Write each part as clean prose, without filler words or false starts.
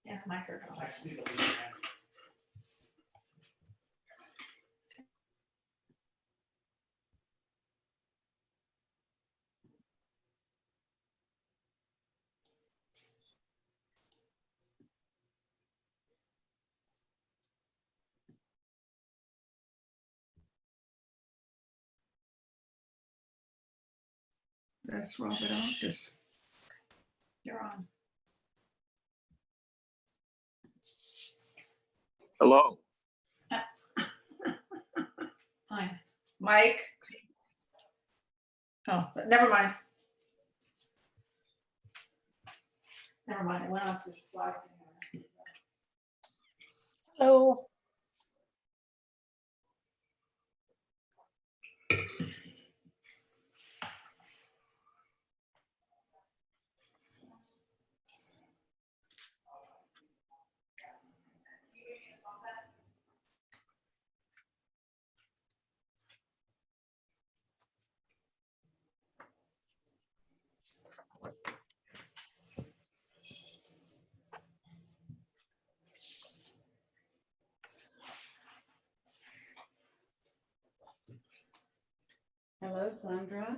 Yeah, microphone. That's Robert Arcus. You're on. Hello. Fine. Mike. Oh, never mind. Never mind. I went off this slide. Hello. Hello, Sandra.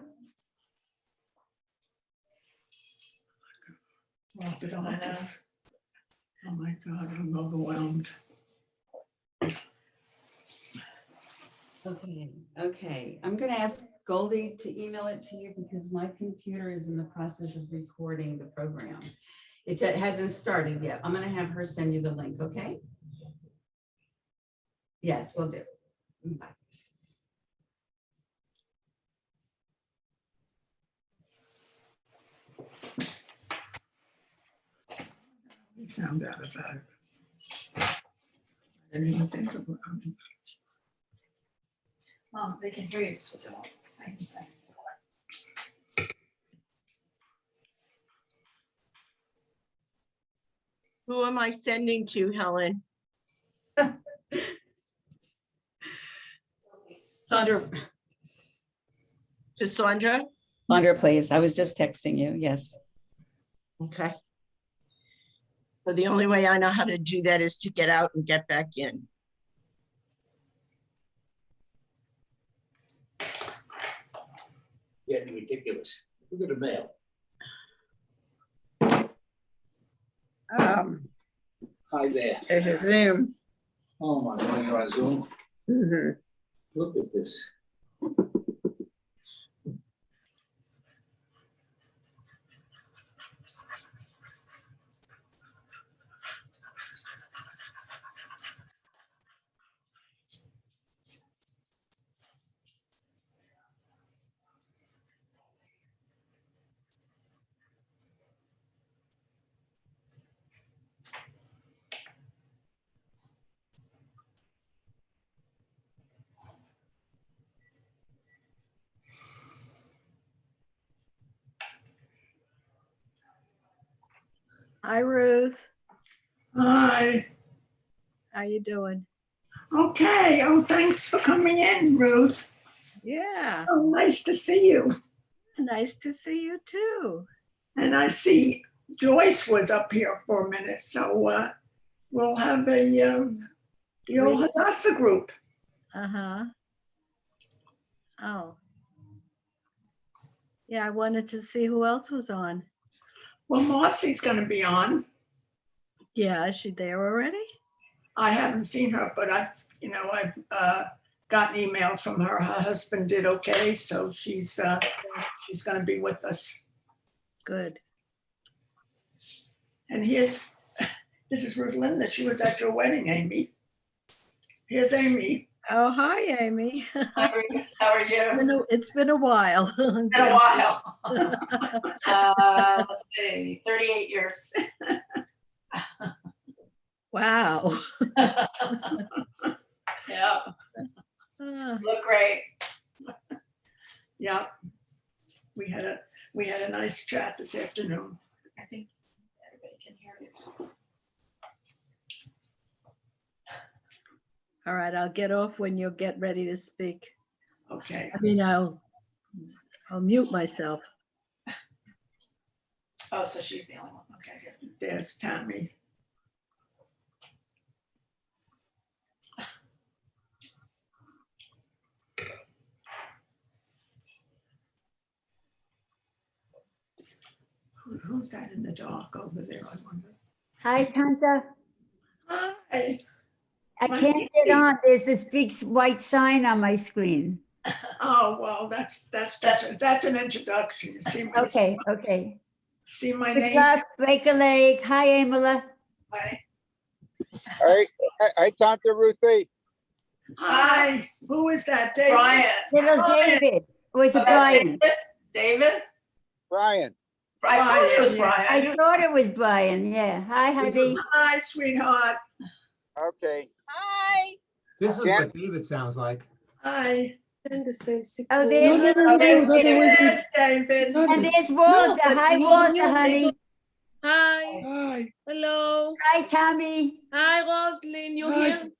Robert Arcus. Oh my God, I'm overwhelmed. Okay. I'm going to ask Goldie to email it to you because my computer is in the process of recording the program. It hasn't started yet. I'm going to have her send you the link, okay? Yes, we'll do. Bye. We found out about it. I didn't even think about it. They can hear you, so don't say anything. Who am I sending to, Helen? Sandra, To Sandra? Sandra, please. I was just texting you. Yes. Okay. So the only way I know how to do that is to get out and get back in. Getting ridiculous. Look at the mail. Hi there. There's a Zoom. Oh my God, you're on Zoom. Mhm. Look at this. Hi, Ruth. Hi. How you doing? Okay. Oh, thanks for coming in, Ruth. Yeah, Oh, nice to see you. nice to see you too. And I see Joyce was up here for a minute, so we'll have the old Hadassah group. Uh-huh. Oh. Yeah, I wanted to see who else was on. Well, Marcy's going to be on. Yeah, is she there already? I haven't seen her, but I've gotten emails from her. Her husband did okay, so she's going to be with us. Good. And this is Ruth Linda. She was at your wedding, Amy. Here's Amy. Oh, hi, Amy. Hi, Ruth. How are you? It's been a while. It's been a while. Let's see, 38 years. Wow. Yeah, look great. Yeah, we had a nice chat this afternoon. I think everybody can hear you. All right, I'll get off when you get ready to speak. Okay. I mean, I'll mute myself. Oh, so she's the only one. Okay, good. There's Tammy. Who's that in the dark over there, I wonder? Hi, Tanta. Hi. I My can't baby. get on. There's this big white sign on my screen. Oh, well, that's an introduction. You see my, Okay. see my Good name? luck. Break a leg. Hi, Amala. Bye. Hi, Tanta Ruthie. Hi, who is that? David? Brian. Little Brian. David. Or is Oh, it that's Brian? David? Brian. I thought it was Brian, Brian. I thought it was Brian. Yeah. Hi, Heidi. Hi, sweetheart. Okay. This is Yeah. what David sounds like. Hi. Oh, there's No, little no, there's David. There's David. And there's Walter. but Hi, you Walter, knew honey. Hi, Hi, hello. Hi, Tommy. Hi, Roslyn. You Hi. here?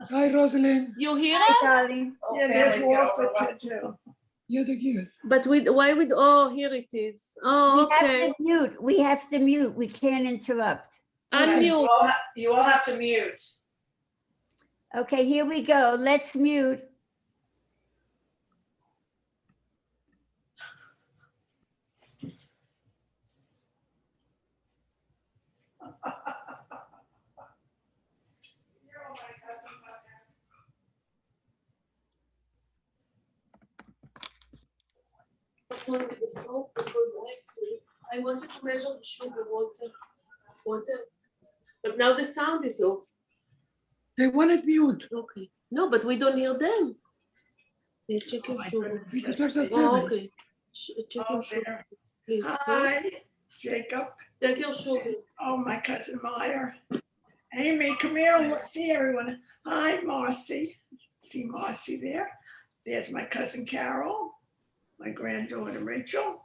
hi, Rosalind. You hear Hi, us? darling. Oh, Yeah, there's families got Walter overlapped. too. Yeah, they give it. But why with, oh, here it is. Oh, We have okay. to mute. We have to mute. We can't interrupt. Unmute. You all have to mute. Okay, here we go. Let's mute. What's wrong with the salt? Because actually, I wanted to measure the sugar water. But now the sound is off. They wanted mute Okay. No, but we don't hear them. They're Oh, checking my sugar. goodness, because that's there's a Oh, seven. okay. Checking Oh, sugar. there. Please. Hi, Jacob. Check your sugar. Oh, my cousin Meyer. Amy, come here and let's see everyone. Hi, Marcy. See Marcy there? There's my cousin Carol, my granddaughter Rachel.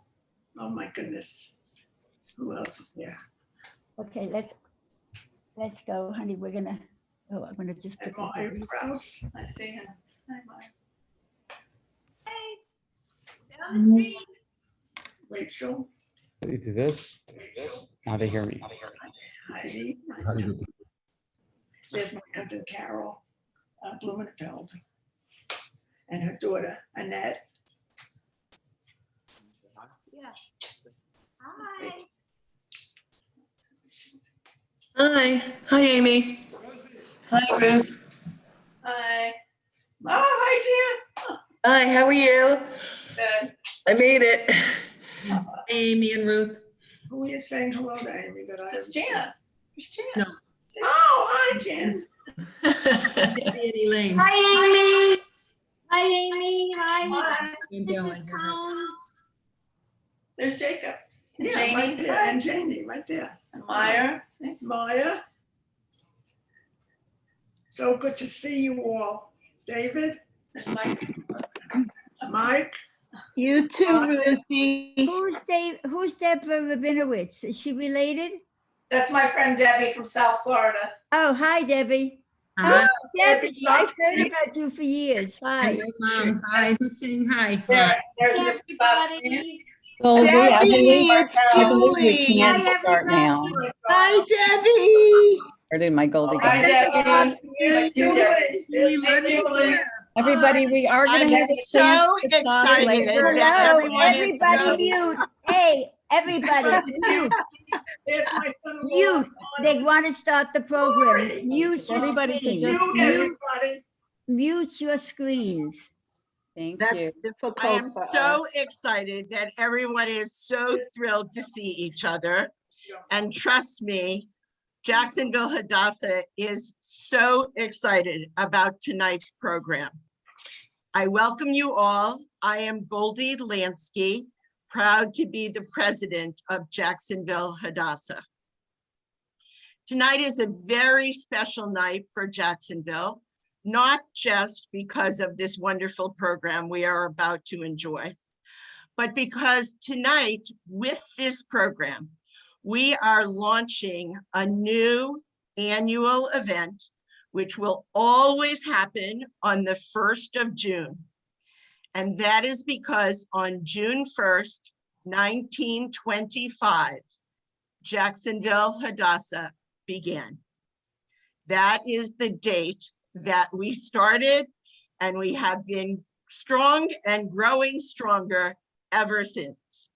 Oh, my goodness. Who else is there? Okay, let's go, honey. We're gonna, I'm gonna just And put Meyer this. Krause. I see him. Hi, Mike. Rachel, Is this? Now they hear me. Heidi. There's my cousin Carol Blumenfeld and her daughter Annette. Yeah. Hi. Hi. Hi, Amy. Hi, Ruth. Hi. Oh, hi, Hi, how are you? Jan. I made it. Amy and Ruth. Who are you saying hello to, Amy? That I That's haven't seen? Jan. Where's Jan? No. Oh, hi, Jan. Elaine. Hi, Amy. Hi, Amy. Hi. Mrs. Cohen. There's Jacob. And Yeah, right Janie. there, Hi. and Janie, right there. And Meyer. See? Maya. So good to see you all. David, There's Mike. Mike, You too, Ruthie. Who's Deborah Rabinowitz? Is she related? That's my friend Debbie from South Florida. Oh, hi, Debbie. Hi. Oh, Debbie, I've heard about you for years. Hi. Mom. Hi. Who's saying hi? There's Miss Bobstein. Goldie, I believe we can't start now. Hi, Debbie. Where did my Goldie Hi, Debbie. Yes, Julie. Julie. Julie. Everybody, we are I'm so excited that Hello, everyone is so. everybody mute. Hey, everybody, mute, There's my son. mute. They want to start the program. Mute your Mute screens. everybody. Mute your screens. That's difficult. I am so excited that everyone is so thrilled to see each other. And trust me, Jacksonville Hadassah is so excited about tonight's program. I welcome you all. I am Goldie Lansky, proud to be the president of Jacksonville Hadassah. Tonight is a very special night for Jacksonville, not just because of this wonderful program we are about to enjoy, but because tonight with this program, we are launching a new annual event, which will always happen on the 1st of June. And that is because on June 1st, 1925, Jacksonville Hadassah began. That is the date that we started, and we have been strong and growing stronger ever since.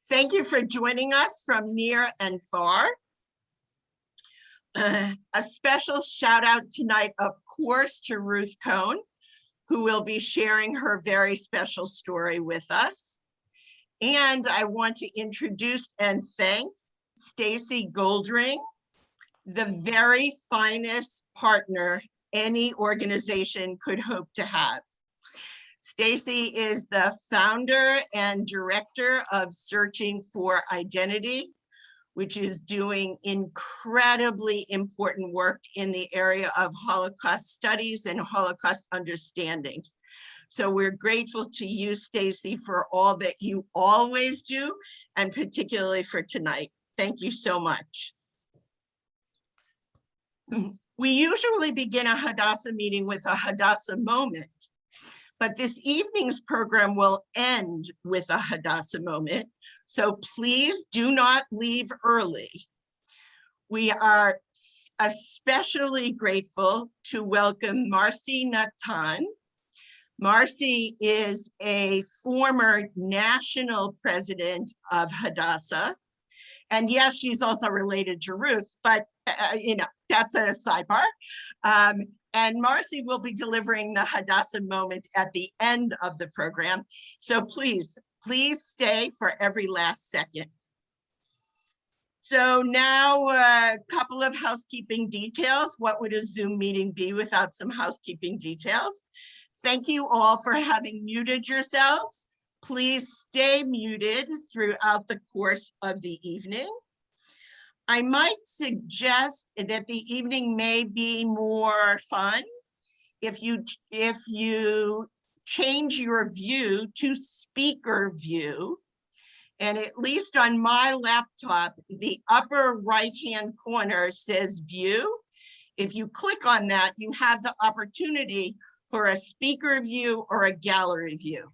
Thank you for joining us from near and far. A special shout out tonight, of course, to Ruth Cohn, who will be sharing her very special story with us. And I want to introduce and thank Stacey Goldring, the very finest partner any organization could hope to have. Stacey is the founder and director of Searching for Identity, which is doing incredibly important work in the area of Holocaust studies and Holocaust understandings. So we're grateful to you, Stacey, for all that you always do, and particularly for tonight. Thank you so much. We usually begin a Hadassah meeting with a Hadassah moment, but this evening's program will end with a Hadassah moment. So please do not leave early. We are especially grateful to welcome Marcy Natan. Marcy is a former national president of Hadassah. And yes, she's also related to Ruth, but you know, that's a sidebar. And Marcy will be delivering the Hadassah moment at the end of the program. So please stay for every last second. So now a couple of housekeeping details. What would a Zoom meeting be without some housekeeping details? Thank you all for having muted yourselves. Please stay muted throughout the course of the evening. I might suggest that the evening may be more fun if you change your view to speaker view. And at least on my laptop, the upper right-hand corner says view. If you click on that, you have the opportunity for a speaker view or a gallery view.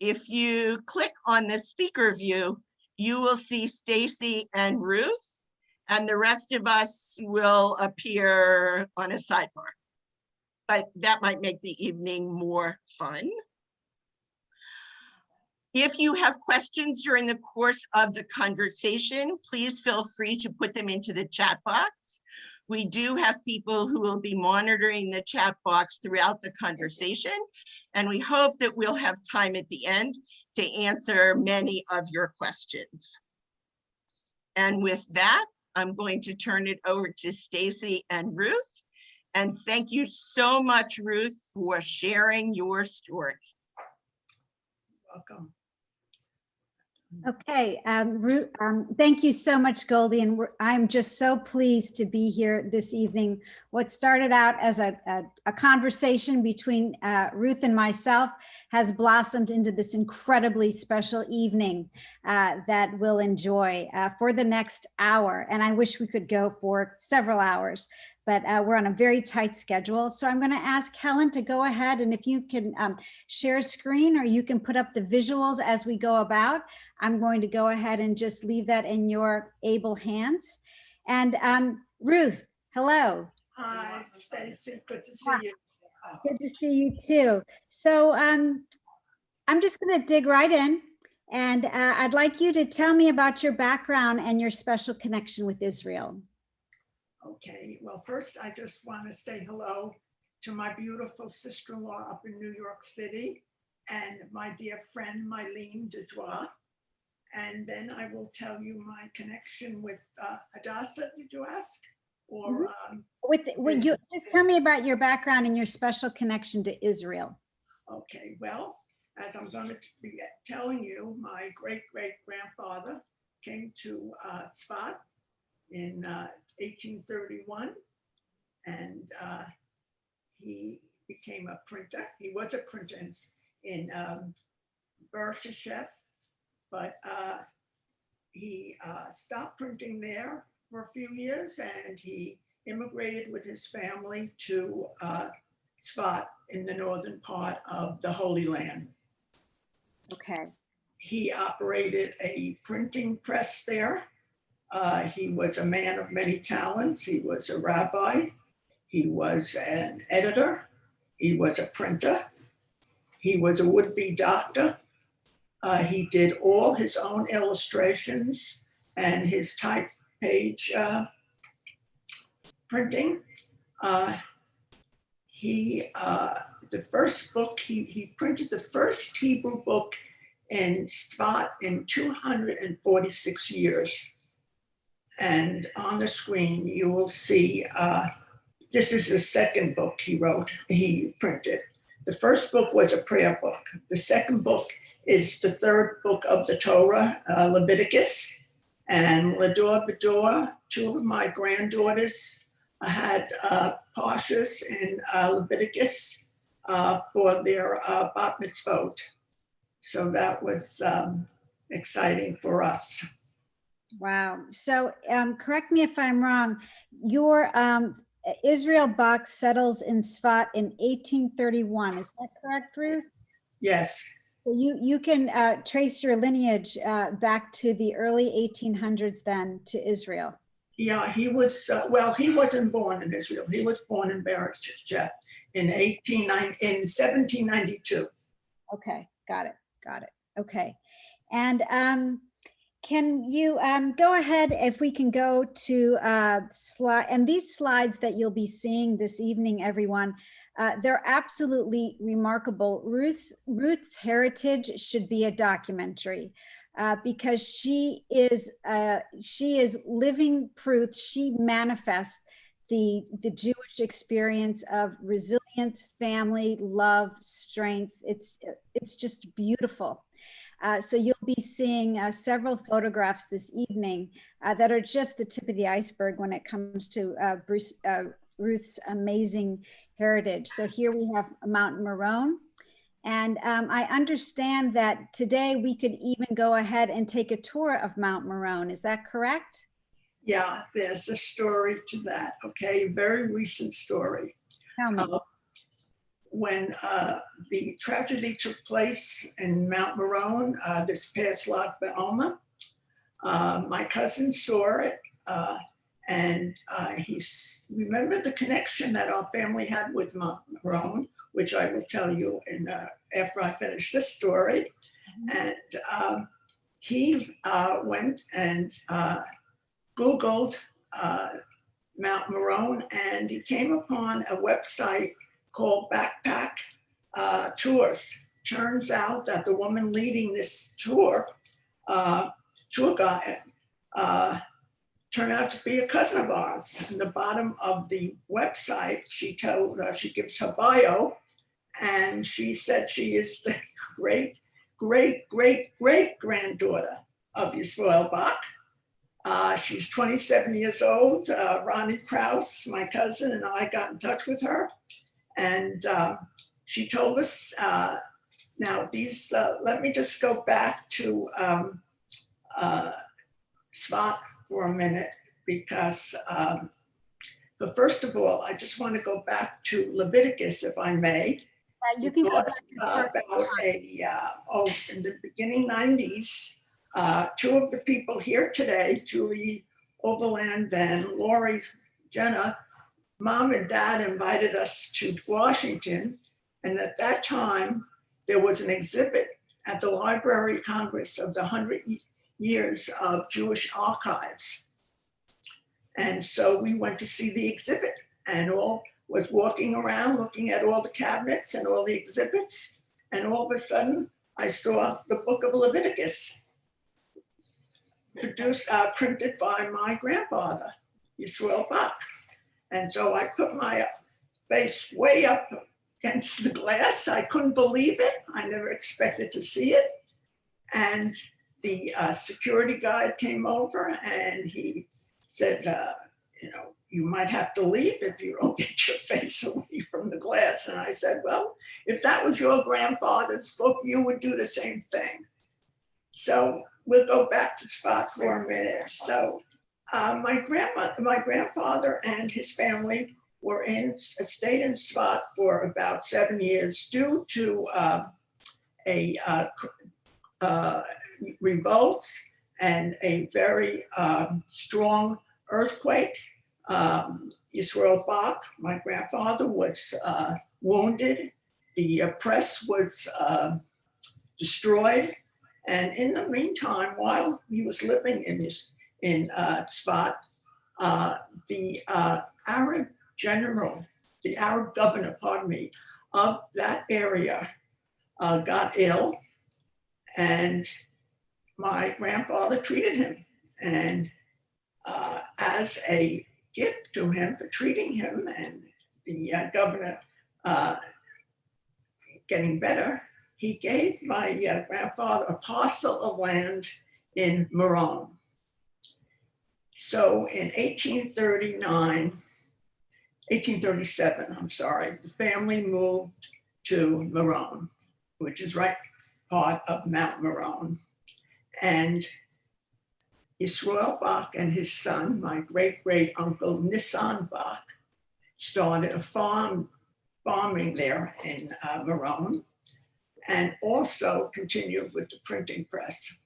If you click on the speaker view, you will see Stacey and Ruth, and the rest of us will appear on a sidebar. But that might make the evening more fun. If you have questions during the course of the conversation, please feel free to put them into the chat box. We do have people who will be monitoring the chat box throughout the conversation, and we hope that we'll have time at the end to answer many of your questions. And with that, I'm going to turn it over to Stacey and Ruth. And thank you so much, Ruth, for sharing your story. Welcome. Okay, Ruth, thank you so much, Goldie, and I'm just so pleased to be here this evening. What started out as a conversation between Ruth and myself has blossomed into this incredibly special evening that we'll enjoy for the next hour. And I wish we could go for several hours, but we're on a very tight schedule. So I'm going to ask Helen to go ahead, and if you can share screen, or you can put up the visuals as we go about. I'm going to go ahead and just leave that in your able hands. And Ruth, hello. Hi, Stacey, good to see you. Good to see you too. So I'm just going to dig right in, and I'd like you to tell me about your background and your special connection with Israel. Okay, well, first I just want to say hello to my beautiful sister-in-law up in New York City and my dear friend, Mylene Dujois. And then I will tell you my connection with Hadassah, did you ask? Or Would you just tell me about your background and your special connection to Israel? Okay, well, as I'm going to be telling you, my great-great-grandfather came to Tzfat in 1831, and he became a printer. He was a printer in Bercheshev, but he stopped printing there for a few years, and he immigrated with his family to Tzfat in the northern part of the Holy Land. Okay. He operated a printing press there. He was a man of many talents. He was a rabbi. He was an editor. He was a printer. He was a would-be doctor. He did all his own illustrations and his type page printing. The first book, he printed the first Hebrew book in Tzfat in 246 years. And on the screen, you will see, this is the second book he printed. The first book was a prayer book. The second book is the third book of the Torah, Leviticus. And Lador Bedor, two of my granddaughters had parshas in Leviticus for their bat mitzvot. So that was exciting for us. Wow. So correct me if I'm wrong, your Israel box settles in Tzfat in 1831. Is that correct, Ruth? Yes. So you can trace your lineage back to the early 1800s then to Israel. Yeah, he was, well, he wasn't born in Israel. He was born in Beersheba in 1792. Okay, got it. Okay. And can you go ahead, if we can go to slide, and these slides that you'll be seeing this evening, everyone, they're absolutely remarkable. Ruth's heritage should be a documentary because she is living proof. She manifests the Jewish experience of resilience, family, love, strength. It's just beautiful. So you'll be seeing several photographs this evening that are just the tip of the iceberg when it comes to Ruth's amazing heritage. So here we have Mount Meron. And I understand that today we could even go ahead and take a tour of Mount Meron. Is that correct? Yeah, there's a story to that, okay? Very recent story. Tell me. When the tragedy took place in Mount Meron this past Lag BaOmer, my cousin saw it and he remembered the connection that our family had with Mount Meron, which I will tell you after I finish this story. And he went and Googled Mount Meron, and he came upon a website called Backpack Tours. Turns out that the woman leading this tour guide, turned out to be a cousin of ours. In the bottom of the website, she gives her bio, and she said she is the great granddaughter of Yisrael Bach. She's 27 years old. Ronnie Krause, my cousin, and I got in touch with her. And she told us, now these, let me just go back to Tzfat for a minute, because, but first of all, I just want to go back to Leviticus, if I may. You can go back about in the beginning 90s, two of the people here today, Julie Overland and Lori Jenna, Mom and Dad invited us to Washington, and at that time, there was an exhibit at the Library of Congress of the 100 years of Jewish archives. And so we went to see the exhibit, and all was walking around looking at all the cabinets and all the exhibits, and all of a sudden, I saw the book of Leviticus, printed by my grandfather, Yisrael Bach. And so I put my face way up against the glass. I couldn't believe it. I never expected to see it. And the security guard came over and he said, you might have to leave if you don't get your face away from the glass. And I said, well, if that was your grandfather's book, you would do the same thing. So we'll go back to Tzfat for a minute. So my grandfather and his family stayed in Tzfat for about 7 years due to a revolts and a very strong earthquake. Israel Bach, my grandfather, was wounded. The press was destroyed. And in the meantime, while he was living in Tzfat, the Arab general, the Arab governor, of that area got ill, and my grandfather treated him. And as a gift to him for treating him and the governor getting better, he gave my grandfather a parcel of land in Meron. So in 1837, the family moved to Meron, which is right part of Mount Meron. And Israel Bach and his son, my great uncle Nissan Bach, started a farming there in Meron, and also continued with the printing press.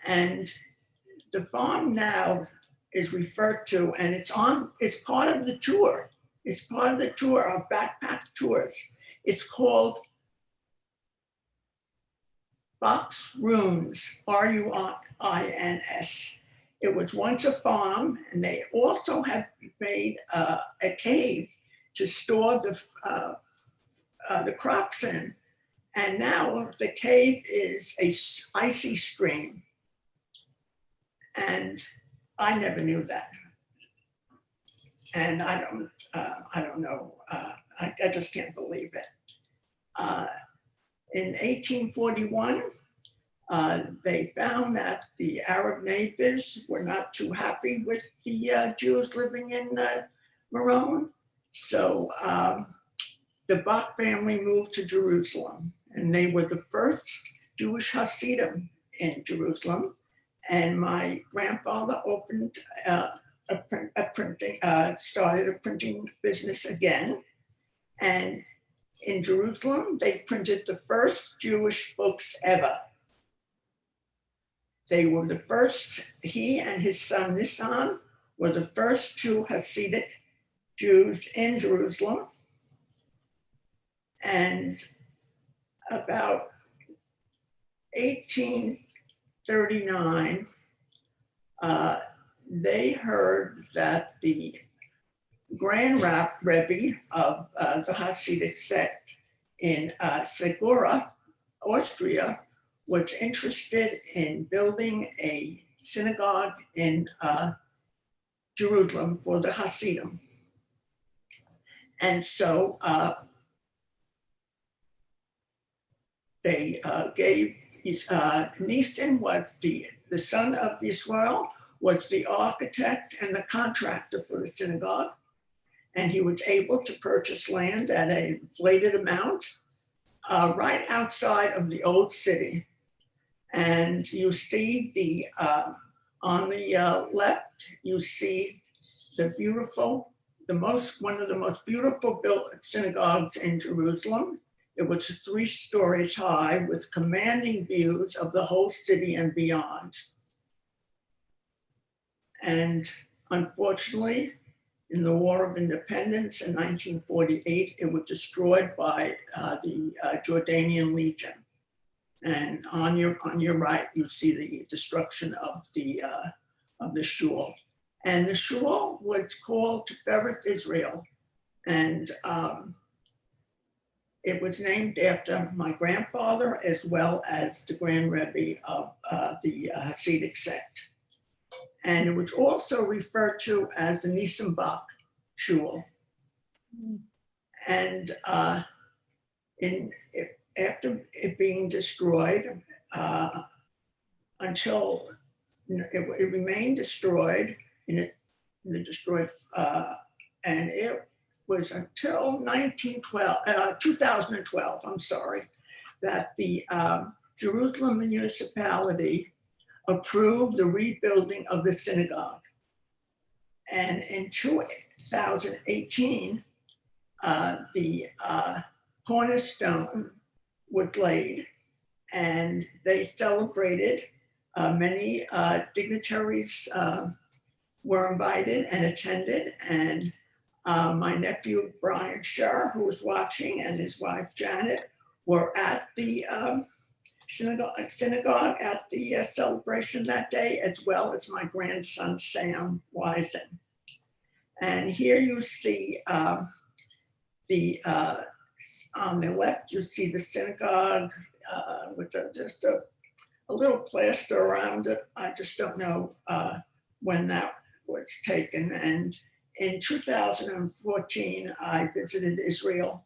And the farm now is referred to, and it's part of the tour. It's part of the tour of backpack tours. It's called Bach's Ruins, Ruins. It was once a farm, and they also had made a cave to store the crops in. And now the cave is a icy stream. And I never knew that. And I don't know, I just can't believe it. In 1841, they found that the Arab neighbors were not too happy with the Jews living in Meron. So the Bach family moved to Jerusalem, and they were the first Jewish Hasidim in Jerusalem. And my grandfather opened started a printing business again. And in Jerusalem, they printed the first Jewish books ever. They were the first, he and his son Nissan were the first two Hasidic Jews in Jerusalem. And about 1839, they heard that the Grand Rebbe of the Hasidic sect in Segura, Austria, was interested in building a synagogue in Jerusalem for the Hasidim. And so they gave Nissen was the son of Israel, was the architect and the contractor for the synagogue. And he was able to purchase land at an inflated amount right outside of the old city. And you see on the left, you see the beautiful, one of the most beautiful built synagogues in Jerusalem. It was 3 stories high with commanding views of the whole city and beyond. And unfortunately, in the War of Independence in 1948, it was destroyed by the Jordanian Legion. And on your right, you see the destruction of the shul. And the shul was called Teferet Israel. And it was named after my grandfather as well as the Grand Rebbe of the Hasidic sect. And it was also referred to as the Nissen Bach Shul. And after it being destroyed, until it remained destroyed, and it was until 2012, that the Jerusalem municipality approved the rebuilding of the synagogue. And in 2018, the cornerstone was laid, and they celebrated. Many dignitaries were invited and attended, and my nephew Brian Scher, who was watching, and his wife Janet were at the synagogue at the celebration that day, as well as my grandson Sam Wisen. And here you see on the left, you see the synagogue with just a little plaster around it. I just don't know when that was taken. And in 2014, I visited Israel,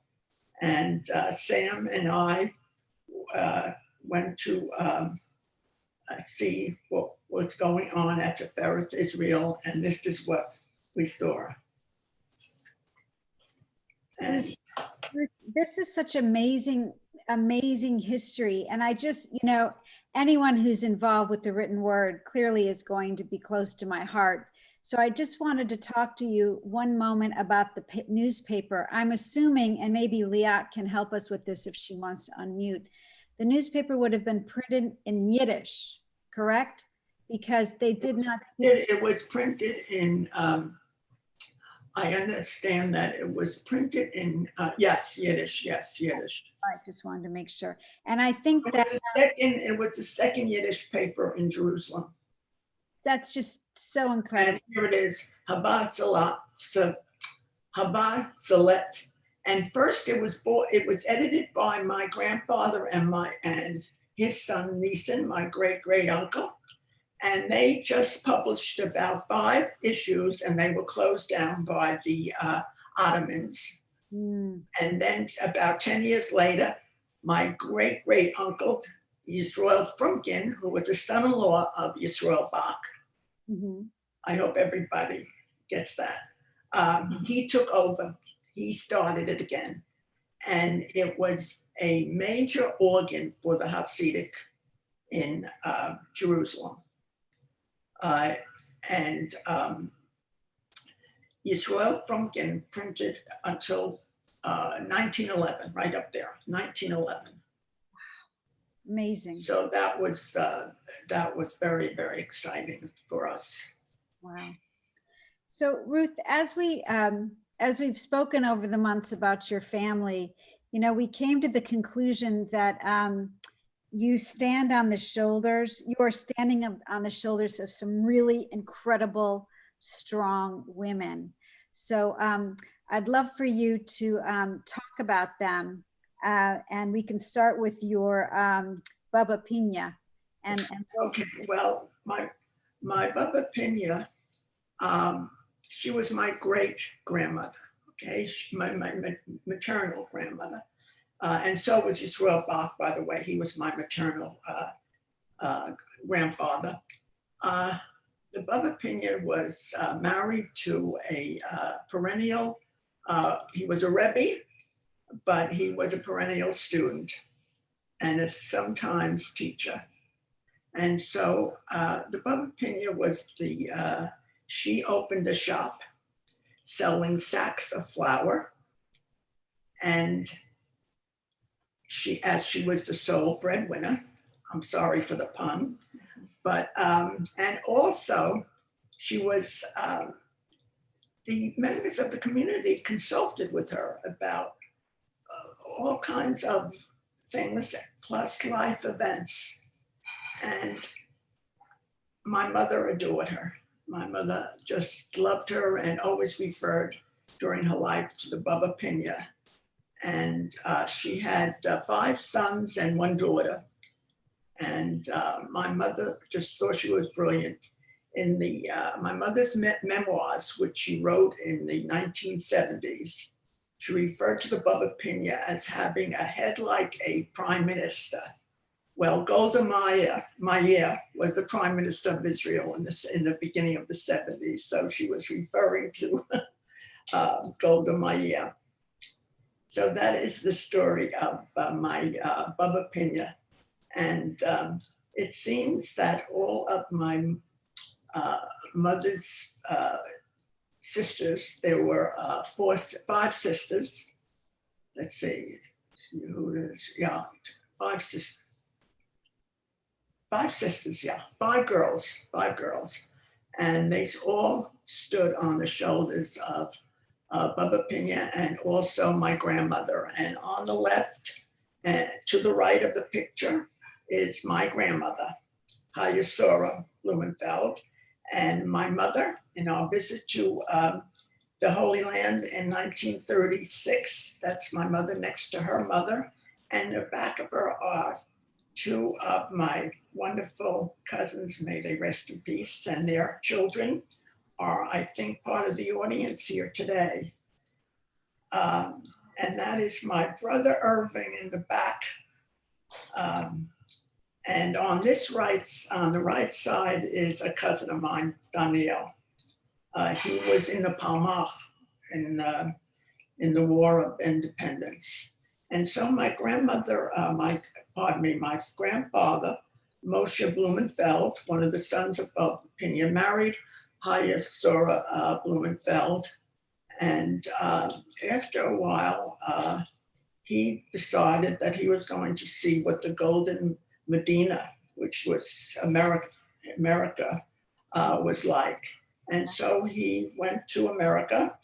and Sam and I went to see what was going on at Teferet, Israel, and this is what we saw. And this is such amazing history. And I just, anyone who's involved with the written word clearly is going to be close to my heart. So I just wanted to talk to you one moment about the newspaper. I'm assuming, and maybe Liat can help us with this if she wants to unmute, the newspaper would have been printed in Yiddish, correct? Because they did not speak. It was printed in, I understand that it was printed in, yes, Yiddish, yes, Yiddish. I just wanted to make sure. And I think that it was the second Yiddish paper in Jerusalem. That's just so incredible. And here it is, Chabad Salet. And first it was edited by my grandfather and his son Nisan, my great uncle. And they just published about 5 issues, and they were closed down by the Ottomans. And then about 10 years later, my great uncle, Yisrael Frumkin, who was the son-in-law of Yisrael Bach. I hope everybody gets that. He took over, he started it again. And it was a major organ for the Hasidic in Jerusalem. And Yisrael Frumkin printed until 1911, right up there, 1911. Amazing. So that was very, very exciting for us. Wow. So Ruth, as we've spoken over the months about your family, we came to the conclusion that you stand on the shoulders, you are standing on the shoulders of some really incredible, strong women. So I'd love for you to talk about them. And we can start with your Baba Pina. And okay, well, my Baba Pina, she was my great grandmother. Okay, my maternal grandmother. And so was Yisrael Bach, by the way. He was my maternal grandfather. The Baba Pina was married to a perennial, he was a Rebbe, but he was a perennial student and a sometimes teacher. And so the Baba Pina was she opened a shop selling sacks of flour, and as she was the sole breadwinner, I'm sorry for the pun, but, and also she was, the members of the community consulted with her about all kinds of things, plus life events. And my mother adored her. My mother just loved her and always referred during her life to the Baba Pina. And she had 5 sons and 1 daughter. And my mother just thought she was brilliant. In my mother's memoirs, which she wrote in the 1970s, she referred to the Baba Pina as having a head like a prime minister. Well, Golda Meir was the prime minister of Israel in the beginning of the 70s. So she was referring to Golda Meir. So that is the story of my Baba Pina. And it seems that all of my mother's sisters, there were 5 sisters. Let's see, 5 sisters. 5 sisters, yeah, 5 girls. And they all stood on the shoulders of Baba Pina and also my grandmother. And on the left and to the right of the picture is my grandmother, Hayasora Blumenfeld, and my mother in our visit to the Holy Land in 1936. That's my mother next to her mother. And the back of her are 2 of my wonderful cousins, may they rest in peace, and their children are, I think, part of the audience here today. And that is my brother Irving in the back. And on the right side is a cousin of mine, Daniel. He was in the Palmach in the War of Independence. And so my grandmother, my grandfather, Moshe Blumenfeld, one of the sons of Baba Pina, married Hayasora Blumenfeld. And after a while, he decided that he was going to see what the Golden Medina, which was America, was like. And so he went to America,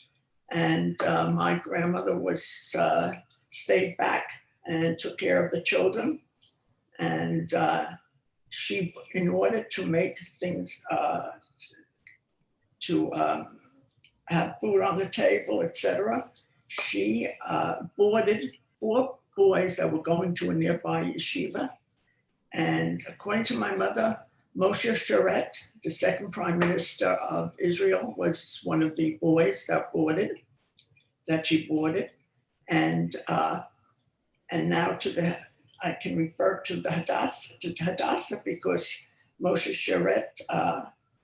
and my grandmother was stayed back and took care of the children. And she, in order to make things, to have food on the table, etc., she boarded 4 boys that were going to a nearby yeshiva. And according to my mother, Moshe Sharet, the 2nd Prime Minister of Israel, was one of the boys that she boarded. And now I can refer to the Hadassah because Moshe Sharet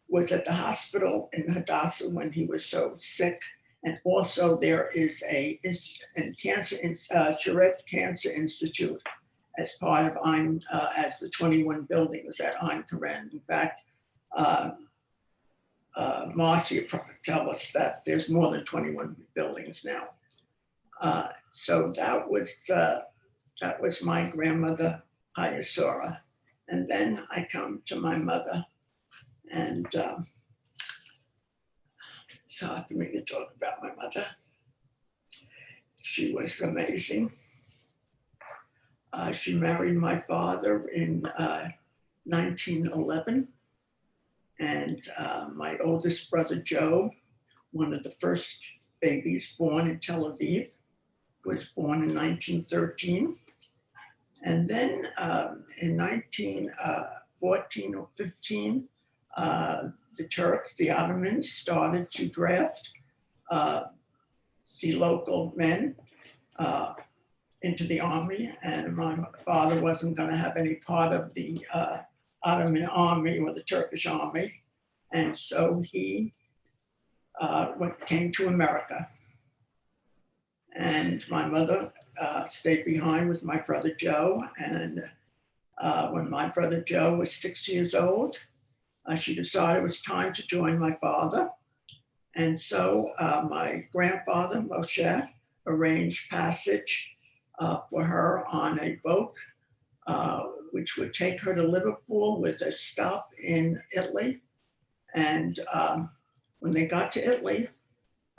was at the hospital in Hadassah when he was so sick. And also there is a Sharet Cancer Institute as part of as the 21 buildings at Ein Keren. In fact, Marcia tell us that there's more than 21 buildings now. So that was my grandmother, Hayasora. And then I come to my mother, and it's hard for me to talk about my mother. She was amazing. She married my father in 1911. And my oldest brother, Joe, one of the first babies born in Tel Aviv, was born in 1913. And then in 1914 or 15, the Turks, the Ottomans, started to draft the local men into the army, and my father wasn't going to have any part of the Ottoman army or the Turkish army, and so he came to America. And my mother stayed behind with my brother Joe, and when my brother Joe was 6 years old, she decided it was time to join my father. And so my grandfather, Moshe, arranged passage for her on a boat, which would take her to Liverpool with a stop in Italy. And when they got to Italy,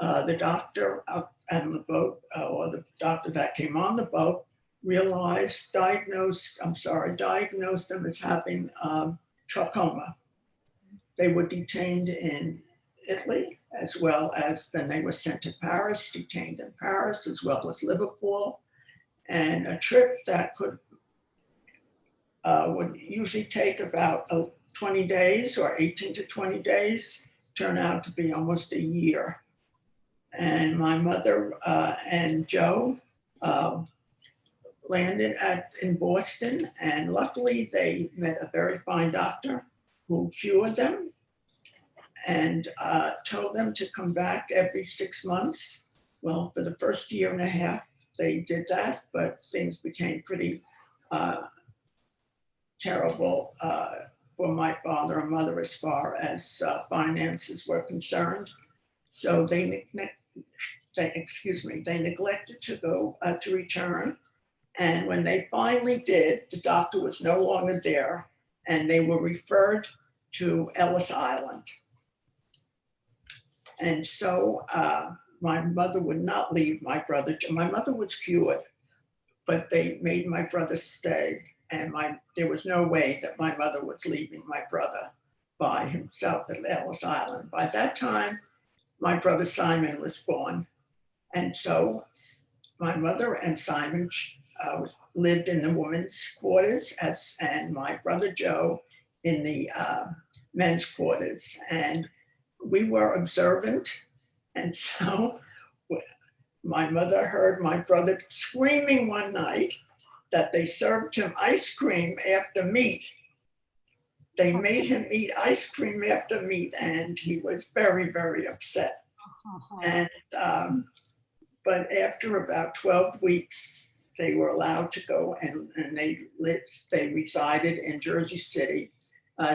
the doctor up on the boat, or the doctor that came on the boat, diagnosed them as having trachoma. They were detained in Italy, as well as then they were sent to Paris, detained in Paris, as well as Liverpool. And a trip that would usually take about 20 days or 18 to 20 days, turned out to be almost a year. And my mother and Joe landed in Boston, and luckily they met a very fine doctor who cured them and told them to come back every 6 months. Well, for the first year and a half, they did that, but things became pretty terrible for my father and mother as far as finances were concerned. So they neglected to go to return. And when they finally did, the doctor was no longer there. and they were referred to Ellis Island. And so my mother would not leave my brother. My mother was cured, but they made my brother stay. And there was no way that my mother was leaving my brother by himself at Ellis Island. By that time, my brother Simon was born. And so my mother and Simon lived in the women's quarters, and my brother Joe in the men's quarters. And we were observant. And so my mother heard my brother screaming one night that they served him ice cream after meat. They made him eat ice cream after meat, and he was very, very upset. And but after about 12 weeks, they were allowed to go, and they resided in Jersey City,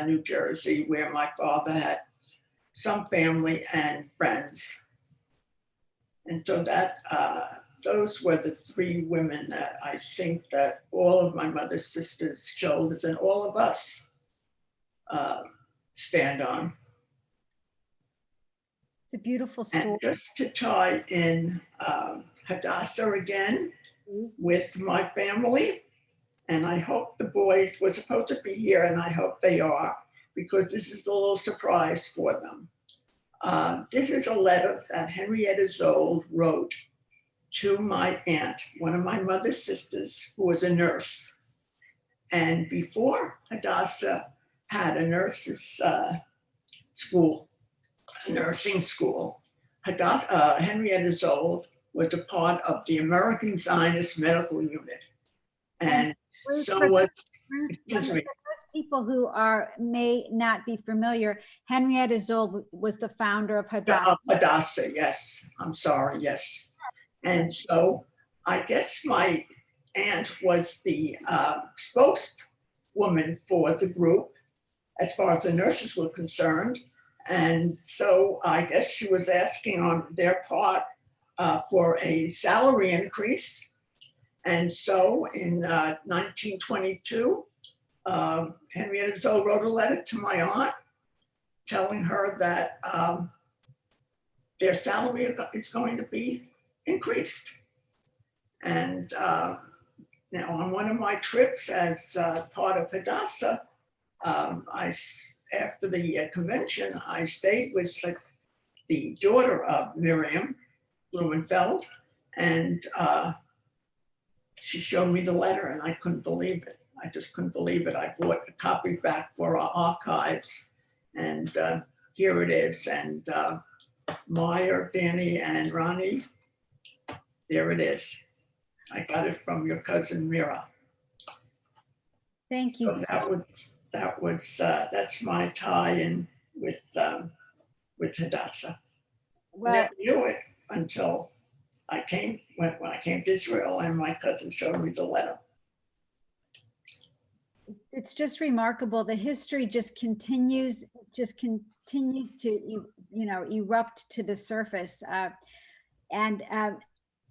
New Jersey, where my father had some family and friends. And so that those were the three women that I think that all of my mother's sisters' shoulders and all of us stand on. It's a beautiful story. And just to tie in Hadassah again with my family, and I hope the boys were supposed to be here, and I hope they are, because this is a little surprise for them. This is a letter that Henrietta Zold wrote to my aunt, one of my mother's sisters, who was a nurse. And before Hadassah had a nurse's school, a nursing school, Henrietta Zold was a part of the American Zionist Medical Unit. And so was, excuse me. People who may not be familiar, Henrietta Zold was the founder of Hadassah. Hadassah, yes. I'm sorry, yes. And so I guess my aunt was the spokeswoman for the group as far as the nurses were concerned. And so I guess she was asking on their part for a salary increase. And so in 1922, Henrietta Zold wrote a letter to my aunt telling her that their salary is going to be increased. And now on one of my trips as part of Hadassah, after the convention, I stayed with the daughter of Miriam Blumenfeld, and she showed me the letter, and I couldn't believe it. I just couldn't believe it. I brought a copy back for our archives, and here it is. And Meyer, Danny, and Ronnie, there it is. I got it from your cousin Mira. Thank you. So that's my tie-in with Hadassah. Well, Never knew it until I came when I came to Israel, and my cousin showed me the letter. it's just remarkable. The history just continues to erupt to the surface. And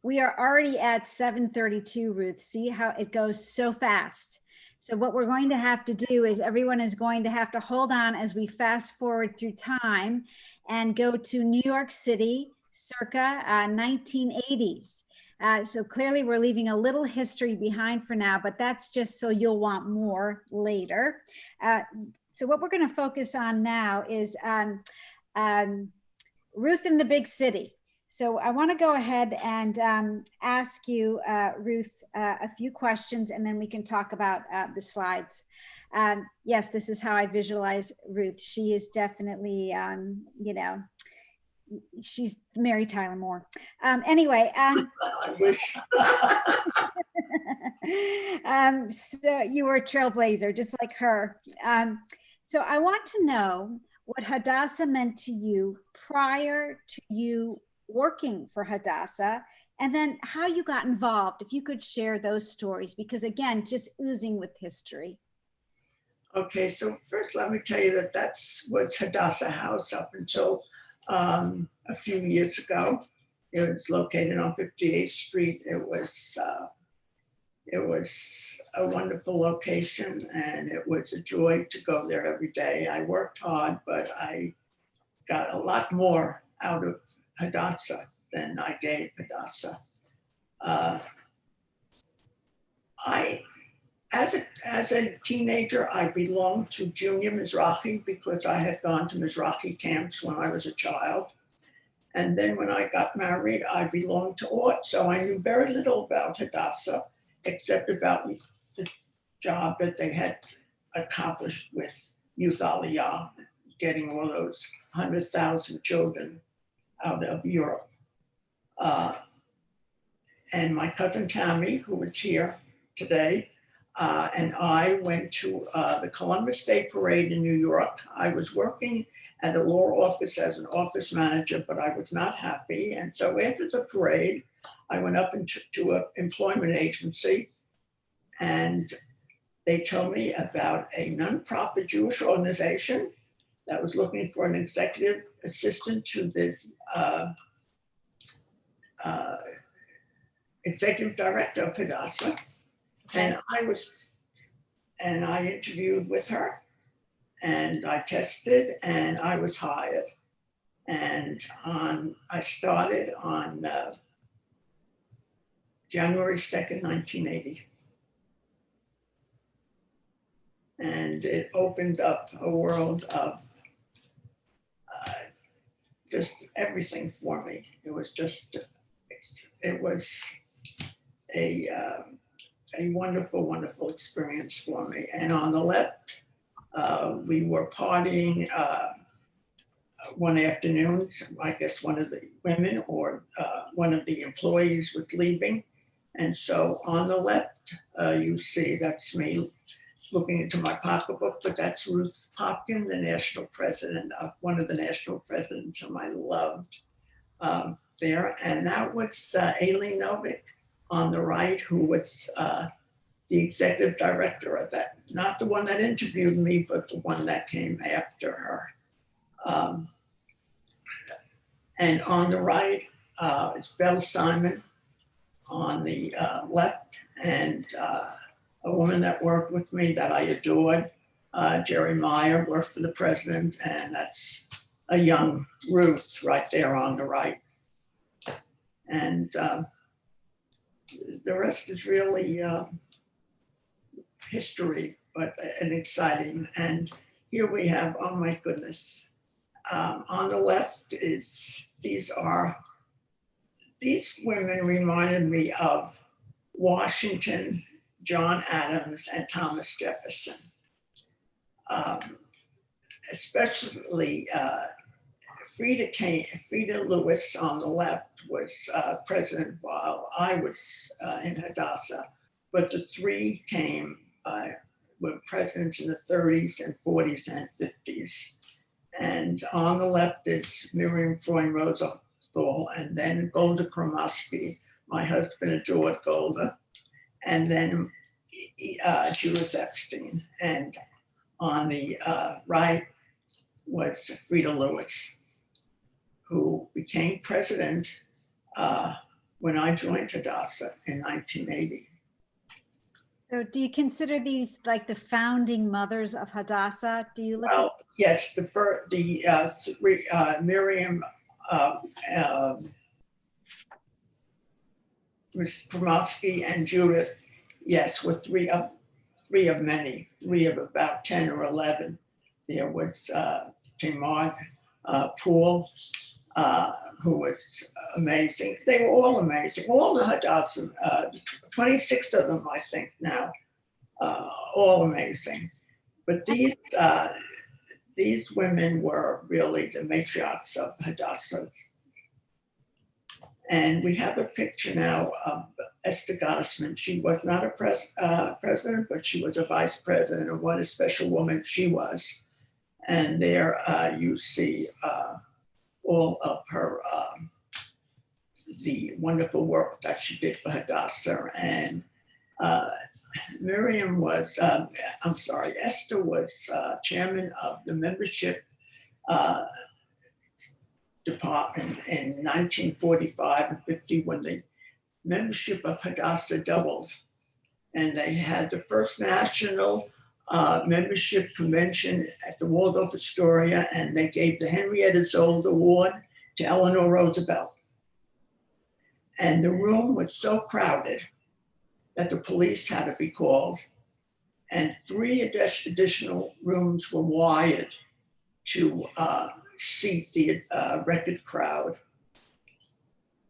we are already at 7:32, Ruth. See how it goes so fast. So what we're going to have to do is everyone is going to have to hold on as we fast forward through time and go to New York City circa 1980s. So clearly we're leaving a little history behind for now, but that's just so you'll want more later. So what we're going to focus on now is Ruth in the big city. So I want to go ahead and ask you, Ruth, a few questions, and then we can talk about the slides. Yes, this is how I visualize Ruth. She is definitely, she's Mary Tyler Moore. Anyway. I wish. So you were a trailblazer, just like her. So I want to know what Hadassah meant to you prior to you working for Hadassah, and then how you got involved, if you could share those stories, because again, just oozing with history. Okay, so first let me tell you that that's was Hadassah House up until a few years ago. It was located on 58th Street. It was a wonderful location, and it was a joy to go there every day. I worked hard, but I got a lot more out of Hadassah than I gave Hadassah. As a teenager, I belonged to Junior Mizrahi because I had gone to Mizrahi camps when I was a child. And then when I got married, I belonged to Ort. So I knew very little about Hadassah, except about the job that they had accomplished with Youth Aliyah, getting all those 100,000 children out of Europe. And my cousin Tammy, who is here today, and I went to the Columbus Day Parade in New York. I was working at a law office as an office manager, but I was not happy. And so after the parade, I went up to an employment agency, and they told me about a nonprofit Jewish organization that was looking for an executive assistant to the executive director of Hadassah. And I interviewed with her, and I tested, and I was hired. And I started on January 2nd, 1980. And it opened up a world of just everything for me. It was a wonderful, wonderful experience for me. And on the left, we were partying one afternoon. I guess one of the women or one of the employees was leaving. And so on the left, you see, that's me looking into my pocketbook, but that's Ruth Cohn, the national president of one of the national presidents whom I loved there. And that was Aileen Novick on the right, who was the executive director of that, not the one that interviewed me, but the one that came after her. And on the right is Belle Simon on the left, and a woman that worked with me that I adored, Jerry Meyer, worked for the president, and that's a young Ruth right there on the right. And the rest is really history, but an exciting. And here we have, oh my goodness. On the left is, these women reminded me of Washington, John Adams, and Thomas Jefferson. Especially Frida Lewis on the left was president while I was in Hadassah, but the three were presidents in the 30s and 40s and 50s. And on the left is Miriam Freund Rosenthal, and then Golda Kromowski. My husband adored Golda. And then Judith Epstein. And on the right was Frida Lewis, who became president when I joined Hadassah in 1980. So do you consider these like the founding mothers of Hadassah? Do you look Well, yes, Miriam Kromowski and Judith, yes, were three of many, three of about 10 or 11. There was Tamar Poole, who was amazing. They were all amazing. All the Hadassah, 26 of them, I think now, all amazing. But these women were really the matriarchs of Hadassah. And we have a picture now of Esther Gottesman. She was not a president, but she was a vice president, and what a special woman she was. And there you see all of her, the wonderful work that she did for Hadassah. And Esther was chairman of the membership department in 1945 and 50 when the membership of Hadassah doubled. And they had the first national membership convention at the Waldorf Astoria, and they gave the Henrietta Zold Award to Eleanor Roosevelt. And the room was so crowded that the police had to be called, and 3 additional rooms were wired to seat the record crowd.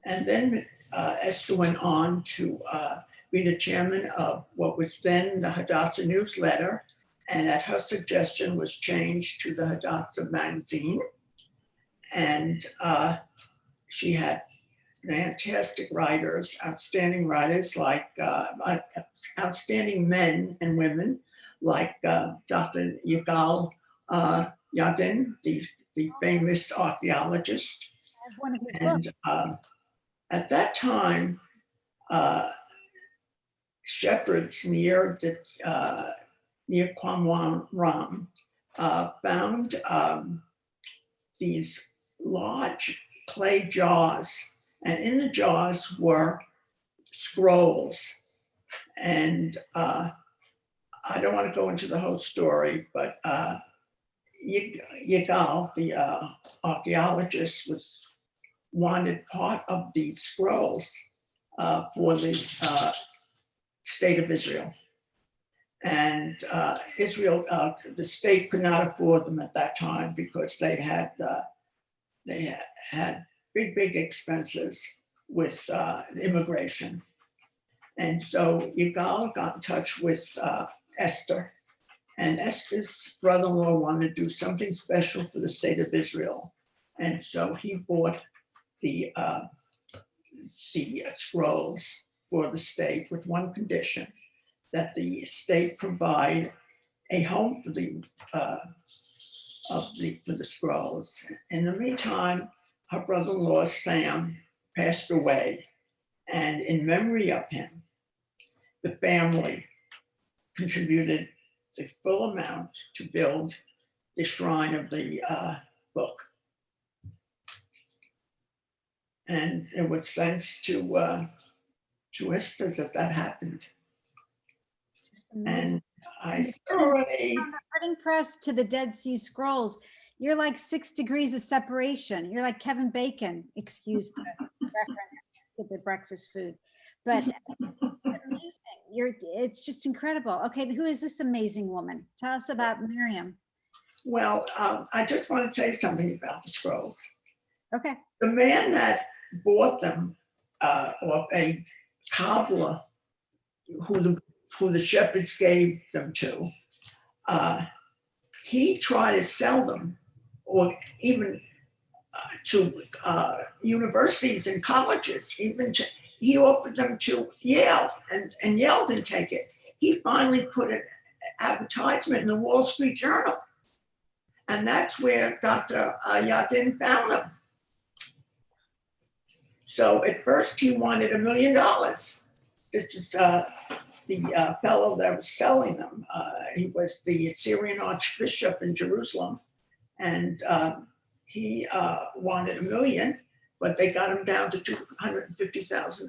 And then Esther went on to be the chairman of what was then the Hadassah newsletter, and at her suggestion was changed to the Hadassah magazine. And she had fantastic writers, outstanding writers like outstanding men and women like Dr. Yigal Yadin, the famous archaeologist. One of his And books. at that time, shepherds near Qumran found these large clay jars, and in the jars were scrolls. And I don't want to go into the whole story, but Yigal, the archaeologist, wanted part of these scrolls for the state of Israel. And Israel, the state could not afford them at that time because they had big expenses with immigration. And so Yigal got in touch with Esther, and Esther's brother-in-law wanted to do something special for the state of Israel. And so he bought the scrolls for the state with one condition, that the state provide a home for the scrolls. In the meantime, her brother-in-law Sam passed away, and in memory of him, the family contributed the full amount to build the shrine of the book. And it was thanks to Esther that happened. Just amazing. And I thoroughly, From the printing press to the Dead Sea Scrolls, you're like 6 degrees of separation. You're like Kevin Bacon, excuse the reference to the breakfast food. But it's amazing. It's just incredible. Okay, who is this amazing woman? Tell us about Miriam. well, I just want to tell you something about the scrolls. Okay. The man that bought them off a cobbler who the shepherds gave them to, he tried to sell them, or even to universities and colleges. He offered them to Yale, and Yale didn't take it. He finally put an advertisement in the Wall Street Journal, and that's where Dr. Yadin found them. So at first he wanted $1 million. This is the fellow that was selling them. He was the Syrian Archbishop in Jerusalem, and he wanted $1 million, but they got him down to $250,000.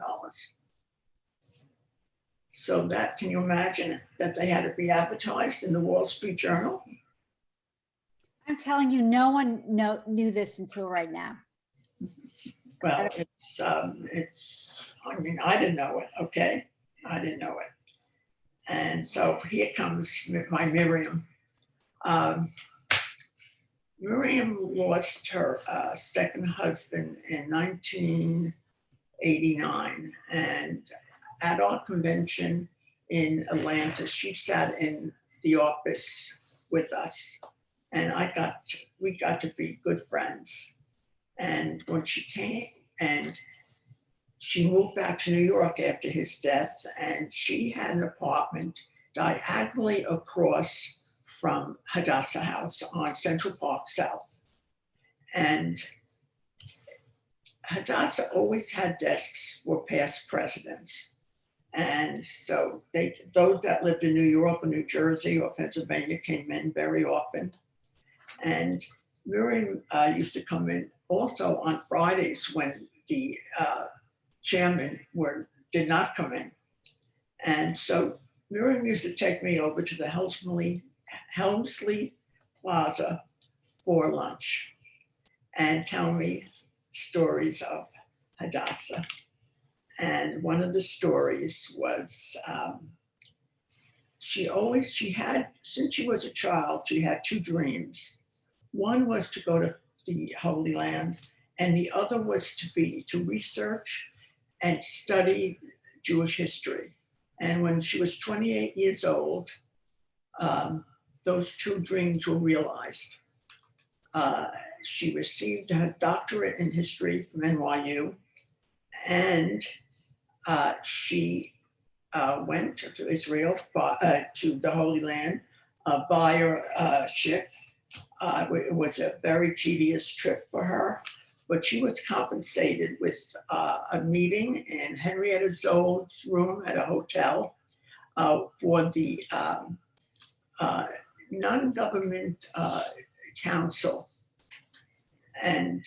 So that, can you imagine that they had to be advertised in the Wall Street Journal? I'm telling you, no one knew this until right now. Well, it's, I mean, I didn't know it, okay? I didn't know it. And so here comes my Miriam. Miriam lost her second husband in 1989. And at our convention in Atlanta, she sat in the office with us. And we got to be good friends. And when she came, and she moved back to New York after his death, and she had an apartment diagonally across from Hadassah House on Central Park South. And Hadassah always had desks for past presidents. And so those that lived in New York or New Jersey or Pennsylvania came in very often. And Miriam used to come in also on Fridays when the chairmen did not come in. And so Meron used to take me over to the Helmsley Plaza for lunch and tell me stories of Hadassah. And one of the stories was she had, since she was a child, she had two dreams. One was to go to the Holy Land, and the other was to research and study Jewish history. And when she was 28 years old, those two dreams were realized. She received her doctorate in history from NYU, and she went to Israel, to the Holy Land via ship. It was a very tedious trip for her, but she was compensated with a meeting in Henrietta Zoll's room at a hotel for the non-government council. And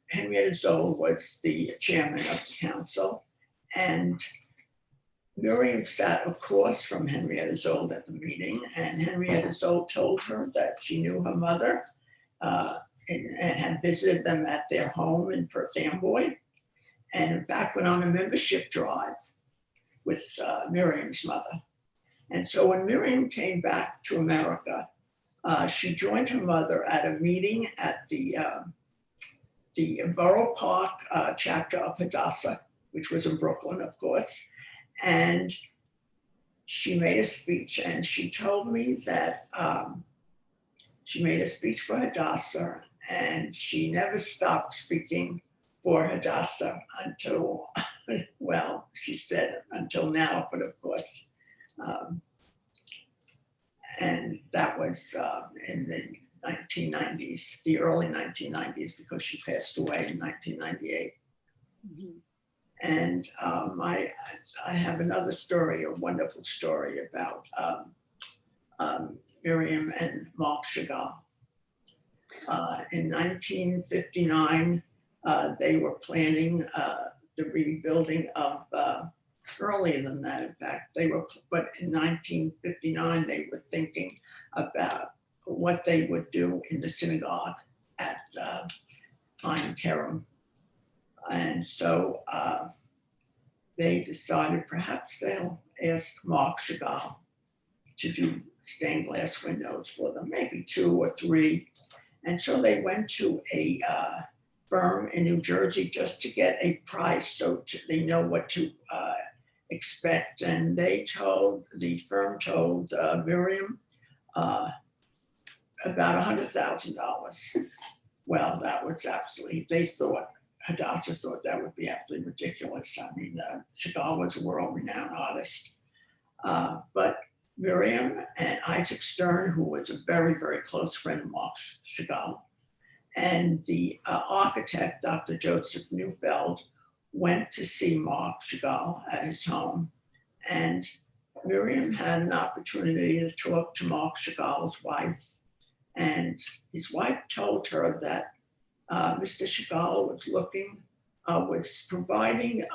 Henrietta Zoll was the chairman of the council. And Miriam sat across from Henrietta Zoll at the meeting, and Henrietta Zoll told her that she knew her mother and had visited them at their home in Perth Amboy. And in fact, went on a membership drive with Miriam's mother. And so when Miriam came back to America, she joined her mother at a meeting at the Borough Park chapter of Hadassah, which was in Brooklyn, of course. And she made a speech, and she told me that she made a speech for Hadassah, and she never stopped speaking for Hadassah until, well, she said until now, but of course. And that was in the 1990s, the early 1990s, because she passed away in 1998. Mm-hmm. And I have another story, a wonderful story about Miriam and Marc Chagall. In 1959, they were planning the rebuilding of, earlier than that, in fact, but in 1959, they were thinking about what they would do in the synagogue at Ein Kerem. And so they decided perhaps they'll ask Marc Chagall to do stained glass windows for them, maybe 2 or 3. And so they went to a firm in New Jersey just to get a price so they know what to expect. And the firm told Miriam about $100,000. Well, that was absolutely, Hadassah thought that would be absolutely ridiculous. I mean, Chagall was a world-renowned artist. But Miriam and Isaac Stern, who was a very, very close friend of Marc Chagall, and the architect, Dr. Joseph Neufeld, went to see Marc Chagall at his home. And Miriam had an opportunity to talk to Marc Chagall's wife. And his wife told her that Mr. Chagall was providing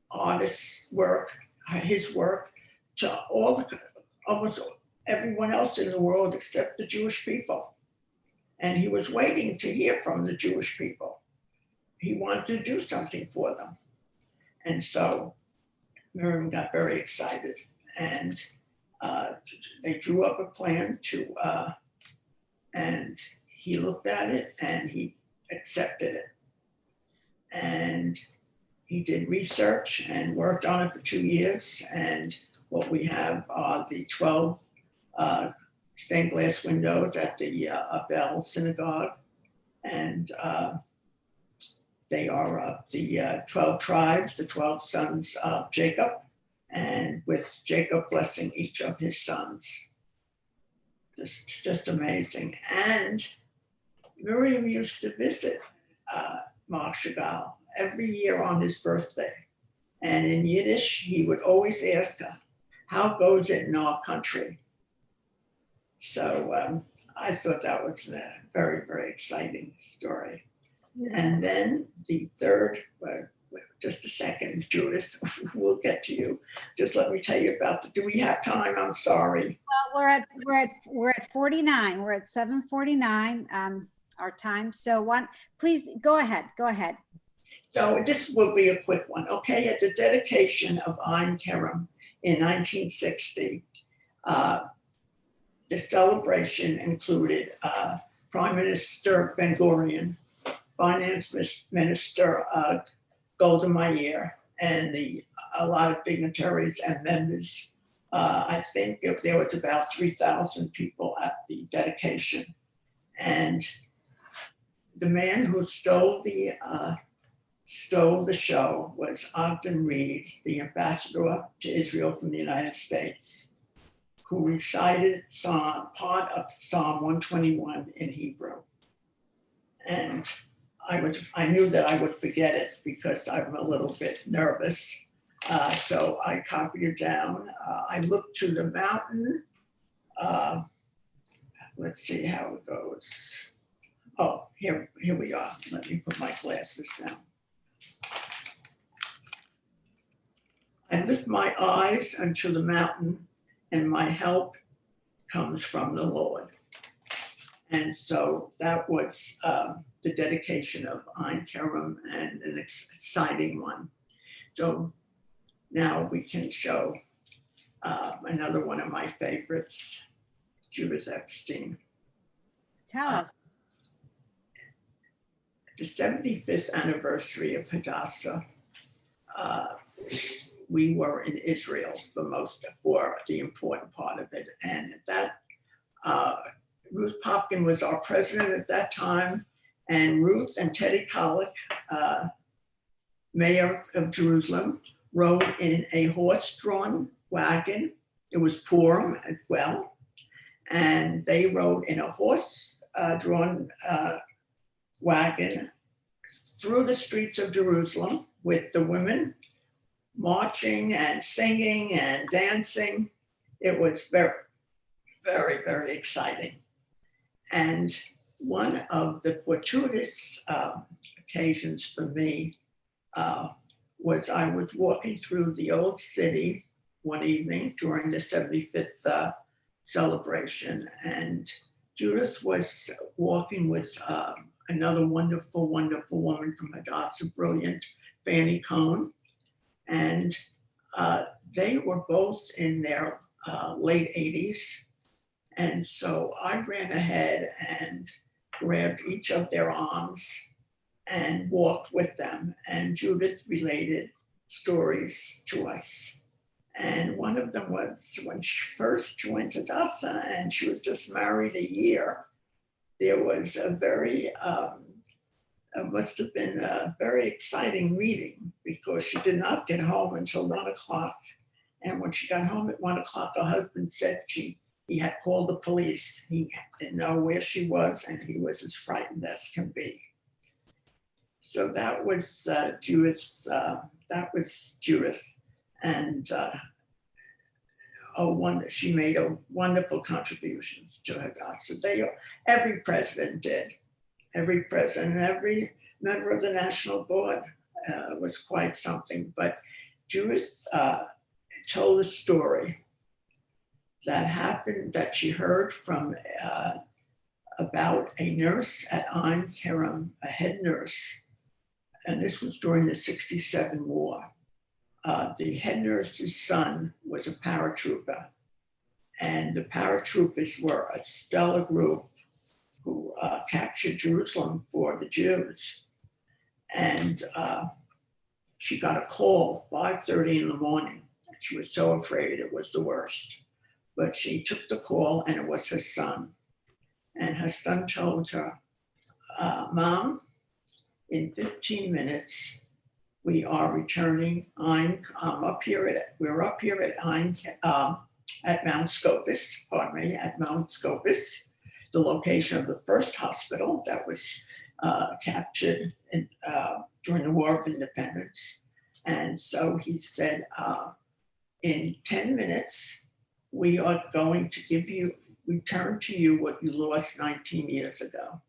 artists' work, his work, to almost everyone else in the world except the Jewish people. And he was waiting to hear from the Jewish people. He wanted to do something for them. And so Miriam got very excited, and they drew up a plan and he looked at it and he accepted it. And he did research and worked on it for 2 years. And what we have are the 12 stained glass windows at the Abel Synagogue. And they are the 12 tribes, the 12 sons of Jacob, and with Jacob blessing each of his sons. Just amazing. And Miriam used to visit Marc Chagall every year on his birthday. And in Yiddish, he would always ask her, how goes it in our country? So I thought that was a very, very exciting story. And then the third, just a second, Judith, we'll get to you. Just let me tell you about do we have time? I'm sorry. Well, we're at 49. We're at 7:49, our time. So please go ahead. So this will be a quick one, okay? At the dedication of Ein Kerem in 1960, the celebration included Prime Minister Ben-Gurion, Finance Minister Golda Meir, and a lot of dignitaries and members. I think there was about 3,000 people at the dedication. And the man who stole the show was Ogden Reed, the ambassador to Israel from the United States, who recited part of Psalm 121 in Hebrew. And I knew that I would forget it because I'm a little bit nervous. So I copied it down. I looked to the mountain. Let's see how it goes. Oh, here we are. Let me put my glasses down. I lift my eyes unto the mountain, and my help comes from the Lord. And so that was the dedication of Ein Kerem, and an exciting one. So now we can show another one of my favorites, Judith Epstein. Tell us. The 75th anniversary of Hadassah, we were in Israel for the important part of it. And at that, Ruth Cohn was our president at that time, and Ruth and Teddy Kollek, mayor of Jerusalem, rode in a horse-drawn wagon. It was Purim as well. And they rode in a horse-drawn wagon through the streets of Jerusalem with the women marching and singing and dancing. It was very, very, very exciting. And one of the fortuitous occasions for me was I was walking through the old city one evening during the 75th celebration, and Judith was walking with another wonderful, wonderful woman from Hadassah, brilliant Fanny Cohen, and they were both in their late 80s. And so I ran ahead and grabbed each of their arms and walked with them. And Judith related stories to us. And one of them was when she first joined Hadassah and she was just married a year. There was a very, must have been a very exciting meeting because she did not get home until 1 o'clock. And when she got home at 1 o'clock, her husband said he had called the police. He didn't know where she was, and he was as frightened as can be. So that was Judith. And she made a wonderful contributions to Hadassah. Every president did. Every president, every member of the national board was quite something. But Judith told a story that happened, that she heard from about a nurse at Ein Kerem, a head nurse, and this was during the '67 war. The head nurse's son was a paratrooper, and the paratroopers were a stellar group who captured Jerusalem for the Jews. And she got a call 5:30 in the morning. She was so afraid it was the worst. But she took the call, and it was her son. And her son told her, Mom, in 15 minutes, we are returning. We're up here at Mount Scopus, at Mount Scopus, the location of the first hospital that was captured during the War of Independence. And so he said, in 10 minutes, we are going to return to you what you lost 19 years ago.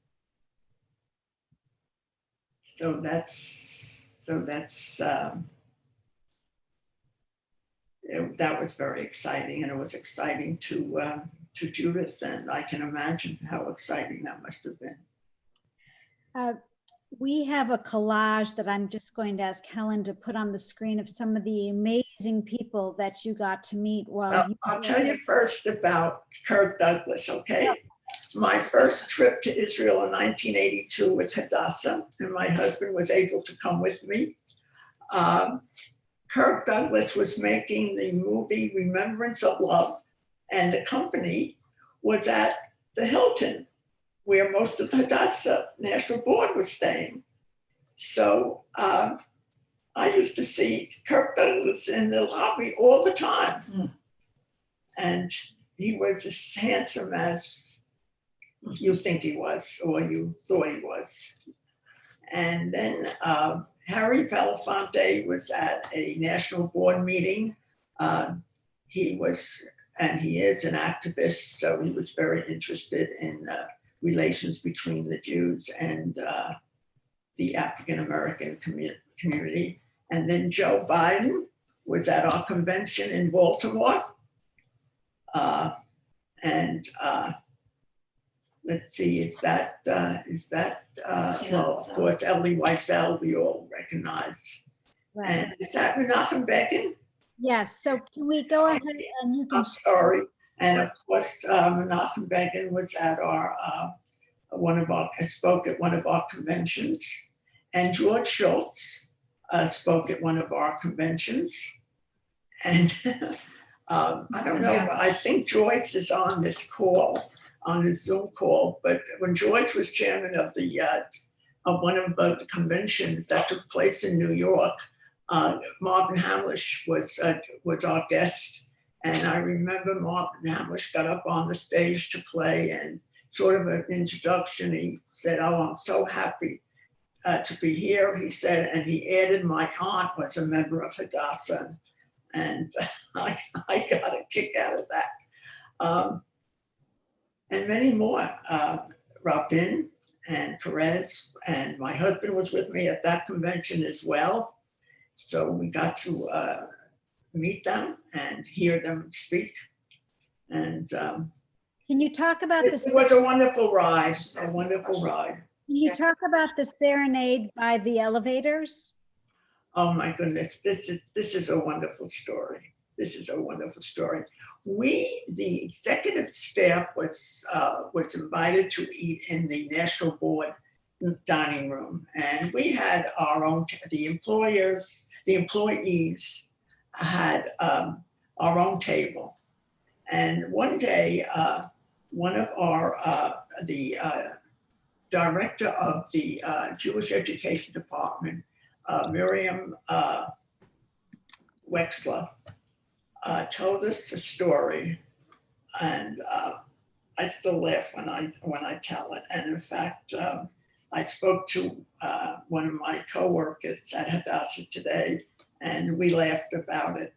So So that's, that was very exciting, and it was exciting to Judith, and I can imagine how exciting that must have been. We have a collage that I'm just going to ask Helen to put on the screen of some of the amazing people that you got to meet while Well, you I'll were- tell you first about Kirk Douglas, okay? My first trip to Israel in 1982 with Hadassah, and my husband was able to come with me. Kirk Douglas was making the movie Remembrance of Love, and the company was at the Hilton, where most of the Hadassah National Board was staying. So I used to see Kirk Douglas in the lobby all the time. And he was as handsome as you think he was, or you thought he was. And then Harry Belafonte was at a national board meeting. He was, and he is, an activist, so he was very interested in relations between the Jews and the African-American community. And then Joe Biden was at our convention in Baltimore. Let's see, is that well, of course, Elie Wiesel, we all recognize. Right. And is that Menachem Begin? Yes, so can we go ahead and you can. I'm sorry. And of course, Menachem Begin was at our, spoke at one of our conventions. And George Shultz spoke at one of our conventions. And I don't know, but I think Joyce is on this call, on the Zoom call, but when Joyce was chairman of the of one of the conventions that took place in New York, Marvin Hamlisch was our guest, and I remember Marvin Hamlisch got up on the stage to play, and sort of an introduction. He said, "Oh, I'm so happy to be here," he said, and he added, "My aunt was a member of Hadassah," and I got a kick out of that. And many more, Rabin and Perez, and my husband was with me at that convention as well. So we got to meet them and hear them speak. And Can you talk about it this? was a wonderful ride, a wonderful ride. Can you talk about the serenade by the elevators? Oh my goodness, this is a wonderful story. This is a wonderful story. We, the executive staff, was invited to eat in the National Board dining room, and we had our own. The employees had our own table. And one day, one of our the director of the Jewish Education Department, Miriam Wexler, told us a story, and I still laugh when I tell it. And in fact, I spoke to one of my coworkers at Hadassah today, and we laughed about it.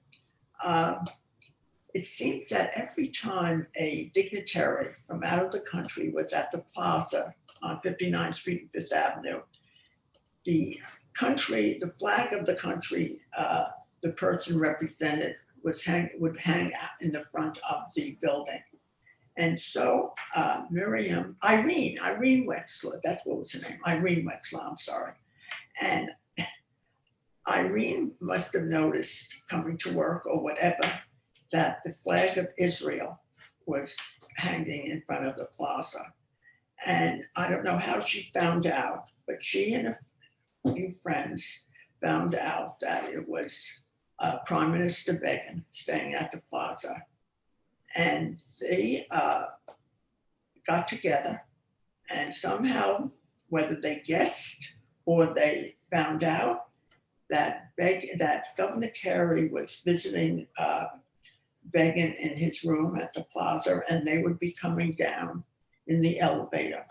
It seems that every time a dignitary from out of the country was at the plaza on 59th Street and 5th Avenue, the flag of the country, the person represented would hang out in the front of the building. And so Irene Wexler, that's what was her name, Irene Wexler, I'm sorry. And Irene must have noticed coming to work or whatever, that the flag of Israel was hanging in front of the plaza. And I don't know how she found out, but she and a few friends found out that it was Prime Minister Begin staying at the plaza. And they got together, and somehow, whether they guessed or they found out, that Governor Kerry was visiting Begin in his room at the plaza, and they would be coming down in the elevator.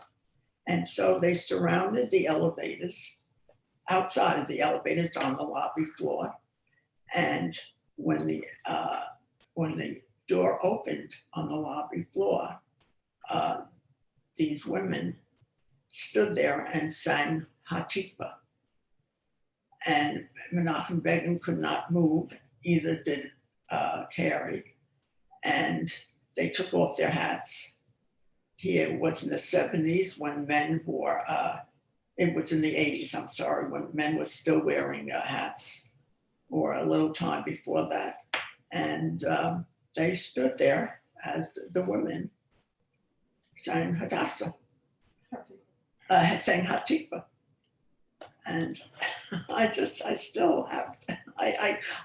And so they surrounded the elevators, outside of the elevators on the lobby floor. And when the door opened on the lobby floor, these women stood there and sang Hatikva. and Menachem Begin could not move, either did Carrie, and they took off their hats. Here was in the 70s when men wore, it was in the 80s, I'm sorry, when men were still wearing hats, or a little time before that. And they stood there as the women sang Hadassah, sang Hatifa. And I still have,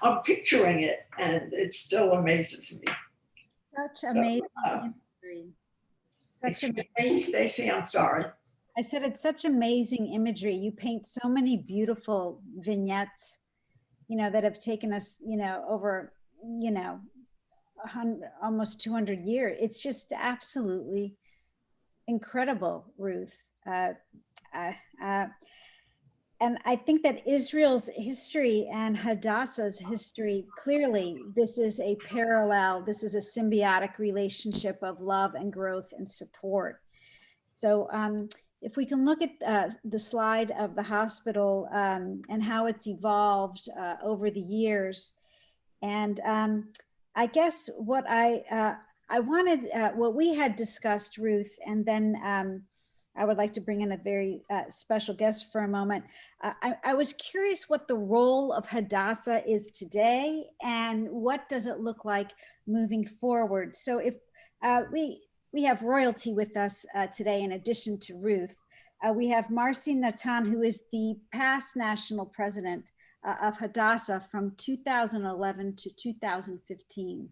I'm picturing it, and it still amazes me. Such amazing imagery. Excuse me, Stacey, I'm sorry. I said it's such amazing imagery. You paint so many beautiful vignettes, that have taken us, over, almost 200 years. It's just absolutely incredible, Ruth. And I think that Israel's history and Hadassah's history, clearly, this is a parallel, this is a symbiotic relationship of love and growth and support. So if we can look at the slide of the hospital and how it's evolved over the years. And I guess what I wanted, what we had discussed, Ruth, and then I would like to bring in a very special guest for a moment. I was curious what the role of Hadassah is today and what does it look like moving forward. So if we have royalty with us today, in addition to Ruth. We have Marcy Natan, who is the past national president of Hadassah from 2011 to 2015.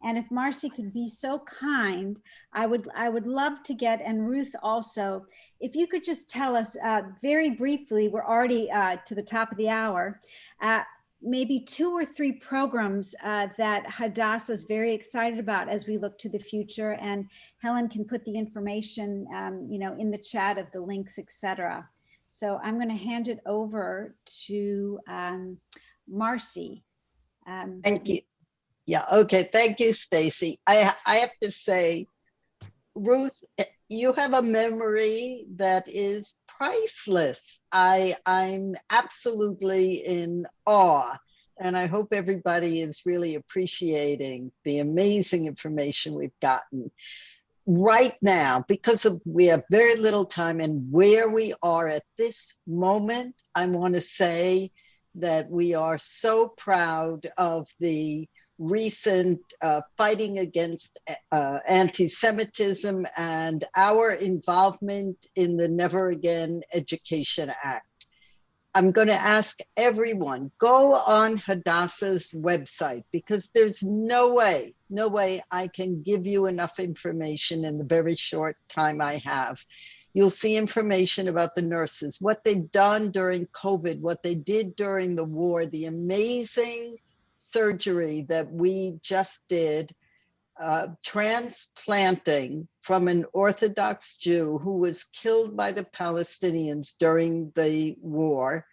And if Marcy could be so kind, I would love to get, and Ruth also, if you could just tell us very briefly, we're already to the top of the hour, maybe 2 or 3 programs that Hadassah is very excited about as we look to the future. And Helen can put the information, in the chat of the links, etc. So I'm going to hand it over to Marcy. Thank you. Yeah, okay, thank you, Stacey. I have to say, Ruth, you have a memory that is priceless. I'm absolutely in awe, and I hope everybody is really appreciating the amazing information we've gotten. Right now, because we have very little time and where we are at this moment, I want to say that we are so proud of the recent fighting against anti-Semitism and our involvement in the Never Again Education Act. I'm going to ask everyone, go on Hadassah's website, because there's no way I can give you enough information in the very short time I have. You'll see information about the nurses, what they've done during COVID, what they did during the war, the amazing surgery that we just did, transplanting from an Orthodox Jew who was killed by the Palestinians during the war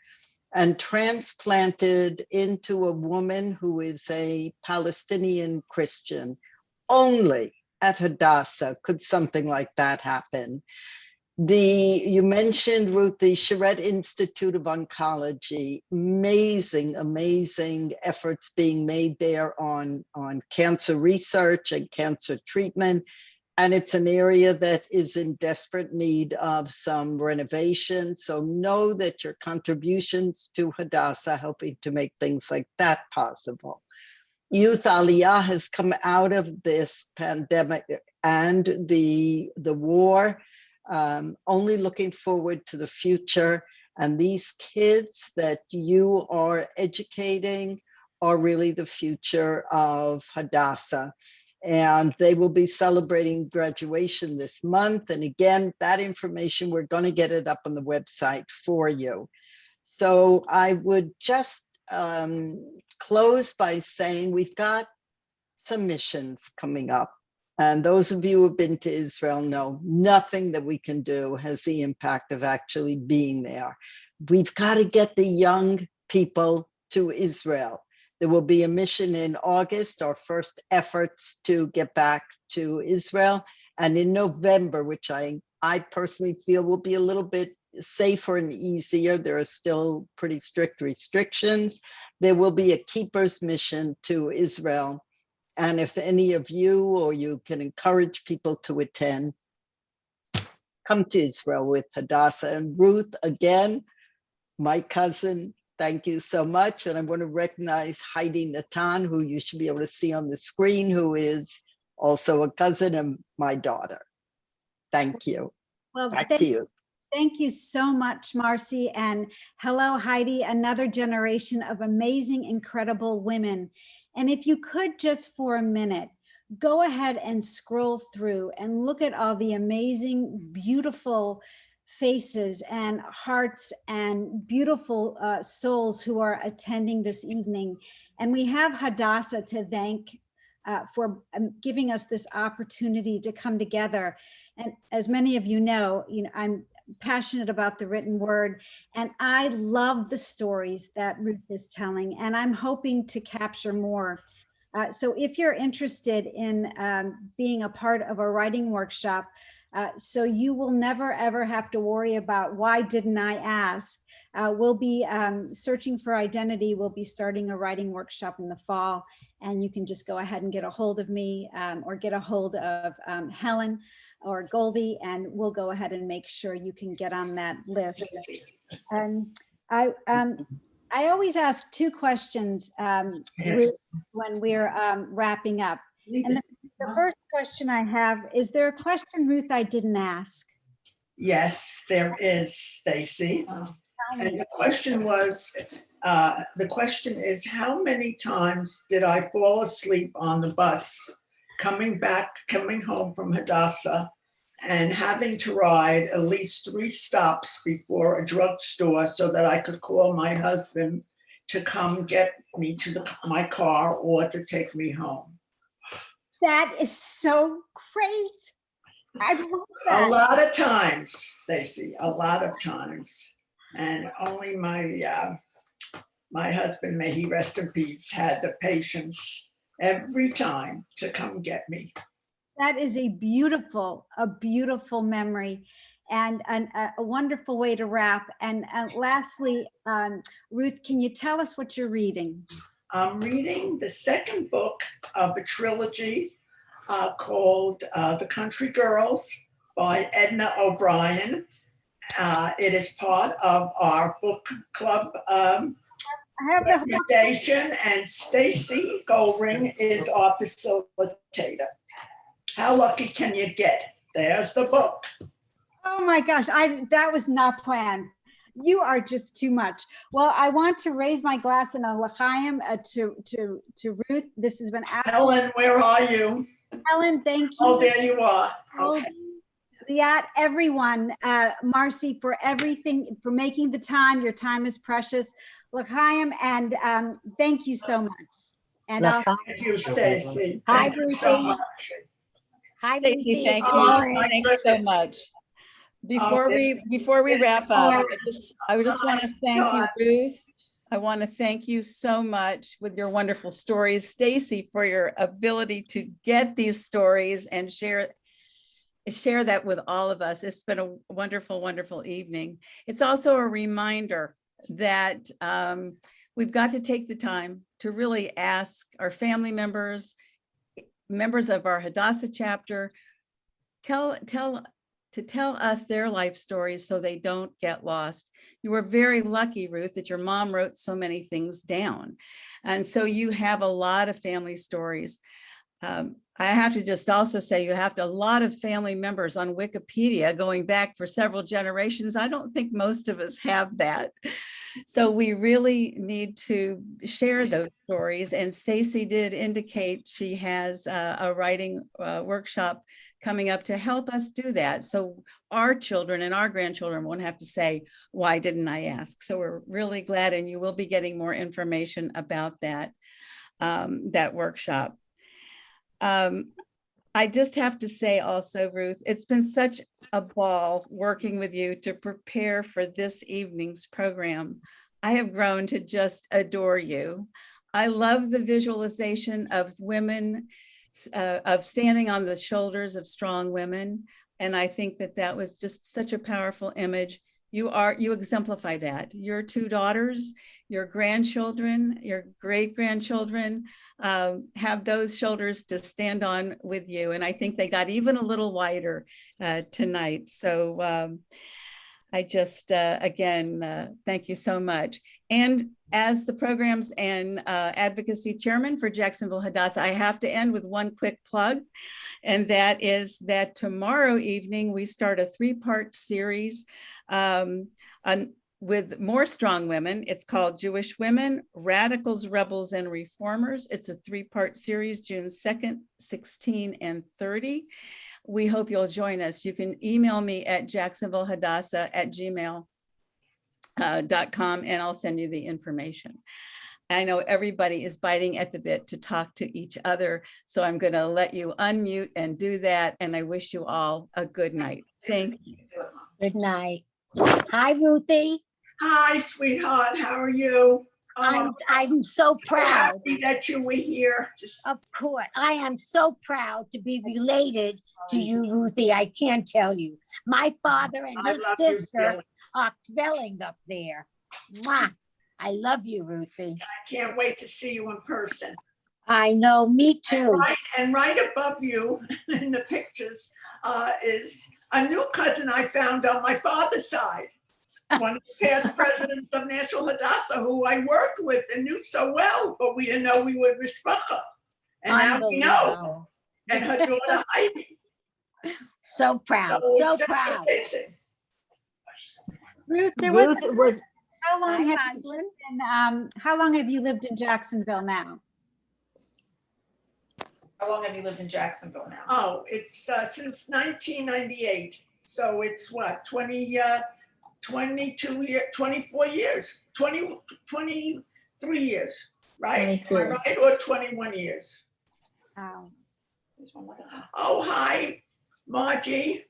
and transplanted into a woman who is a Palestinian Christian. Only at Hadassah could something like that happen. You mentioned, Ruth, the Sherett Institute of Oncology, amazing efforts being made there on cancer research and cancer treatment. And it's an area that is in desperate need of some renovation. So know that your contributions to Hadassah are helping to make things like that possible. Youth Aliyah has come out of this pandemic and the war, only looking forward to the future. And these kids that you are educating are really the future of Hadassah. And they will be celebrating graduation this month. And again, that information, we're going to get it up on the website for you. So I would just close by saying we've got some missions coming up. And those of you who have been to Israel know nothing that we can do has the impact of actually being there. We've got to get the young people to Israel. There will be a mission in August, our first efforts to get back to Israel. And in November, which I personally feel will be a little bit safer and easier. There are still pretty strict restrictions. There will be a keeper's mission to Israel. And if any of you or you can encourage people to attend, come to Israel with Hadassah. And Ruth, again, my cousin, thank you so much. And I want to recognize Heidi Natan, who you should be able to see on the screen, who is also a cousin and my daughter. Thank you. Well, Back to you. Thank you so much, Marcy. And hello, Heidi, another generation of amazing, incredible women. And if you could just for a minute, go ahead and scroll through and look at all the amazing, beautiful faces and hearts and beautiful souls who are attending this evening. And we have Hadassah to thank for giving us this opportunity to come together. And as many of you know, I'm passionate about the written word, and I love the stories that Ruth is telling, and I'm hoping to capture more. So if you're interested in being a part of a writing workshop, so you will never ever have to worry about why didn't I ask, we'll be searching for identity. We'll be starting a writing workshop in the fall, and you can just go ahead and get a hold of me or get a hold of Helen or Goldie, and we'll go ahead and make sure you can get on that list. And I always ask two questions when we're wrapping up. And the first question I have, is there a question, Ruth, I didn't ask? Yes, there is, Stacey. And the question was, the question is, how many times did I fall asleep on the bus coming home from Hadassah and having to ride at least 3 stops before a drugstore so that I could call my husband to come get me to my car or to take me home? That is so great. I love that. A lot of times, Stacey, a lot of times. And only my husband, may he rest in peace, had the patience every time to come get me. That is a beautiful memory and a wonderful way to wrap. And lastly, Ruth, can you tell us what you're reading? I'm reading the second book of a trilogy called The Country Girls by Edna O'Brien. It is part of our book club recommendation, and Stacey Goldring is our facilitator. How lucky can you get? There's the book. Oh my gosh, that was not planned. You are just too much. Well, I want to raise my glass in a l'chaim to Ruth. This has been Helen, where are you? Helen, thank you. Oh, there you are. Okay. Liat, everyone, Marcy, for everything, for making the time. Your time is precious. L'chaim, and thank you so much. And thank you, Stacey. Hi, Thank you Ruthie. so much. Hi, Stacey, Ruthie. thank Oh, you. my Thanks so goodness. much. Before we wrap up, I just want to thank you, Ruth. I want to thank you so much with your wonderful stories. Stacey, for your ability to get these stories and share that with all of us. It's been a wonderful, wonderful evening. It's also a reminder that we've got to take the time to really ask our family members of our Hadassah chapter, to tell us their life stories so they don't get lost. You were very lucky, Ruth, that your mom wrote so many things down. And so you have a lot of family stories. I have to just also say you have a lot of family members on Wikipedia going back for several generations. I don't think most of us have that. So we really need to share those stories. And Stacey did indicate she has a writing workshop coming up to help us do that. So our children and our grandchildren won't have to say, why didn't I ask? So we're really glad, and you will be getting more information about that, that workshop. I just have to say also, Ruth, it's been such a ball working with you to prepare for this evening's program. I have grown to just adore you. I love the visualization of women, of standing on the shoulders of strong women. And I think that was just such a powerful image. You exemplify that. Your two daughters, your grandchildren, your great-grandchildren have those shoulders to stand on with you. And I think they got even a little wider tonight. So I just, again, thank you so much. And as the programs and advocacy chairman for Jacksonville Hadassah, I have to end with one quick plug. And that is that tomorrow evening, we start a 3-part series with more strong women. It's called Jewish Women, Radicals, Rebels, and Reformers. It's a 3-part series, June 2nd, 16, and 30. We hope you'll join us. You can email me at jacksonvillehadassah@gmail.com and I'll send you the information. I know everybody is biting at the bit to talk to each other, so I'm going to let you unmute and do that. And I wish you all a good night. Thank you. Good night. Hi, Ruthie. Hi, sweetheart. How are you? I'm so proud. Happy that you were here. Of course, I am so proud to be related to you, Ruthie. I can't tell you. My father and his sister are dwelling up there. Mwah. I love you, Ruthie. I can't wait to see you in person. I know, me too. And right above you in the pictures is a new cousin I found on my father's side. One of the past presidents of National Hadassah, who I worked with and knew so well, but we didn't know we were mishpacha. And now we know. And her daughter Heidi. So proud, so proud. Amazing. Ruth, how long have you lived in Jacksonville now? How long have you lived in Jacksonville now? Oh, it's since 1998. So it's what, 22 years, 24 years, 23 years, right? Am I right? Or 21 years? Wow. Oh, hi, Margie.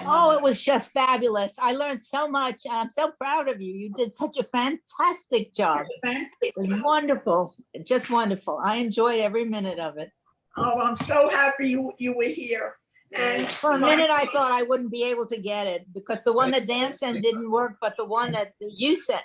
Oh, it was just fabulous. I learned so much. I'm so proud of you. You did such a fantastic job. It was wonderful, just wonderful. I enjoyed every minute of it. Oh, I'm so happy you were here. And for a minute, I thought I wouldn't be able to get it because the one that Dan sent didn't work, but the one that you sent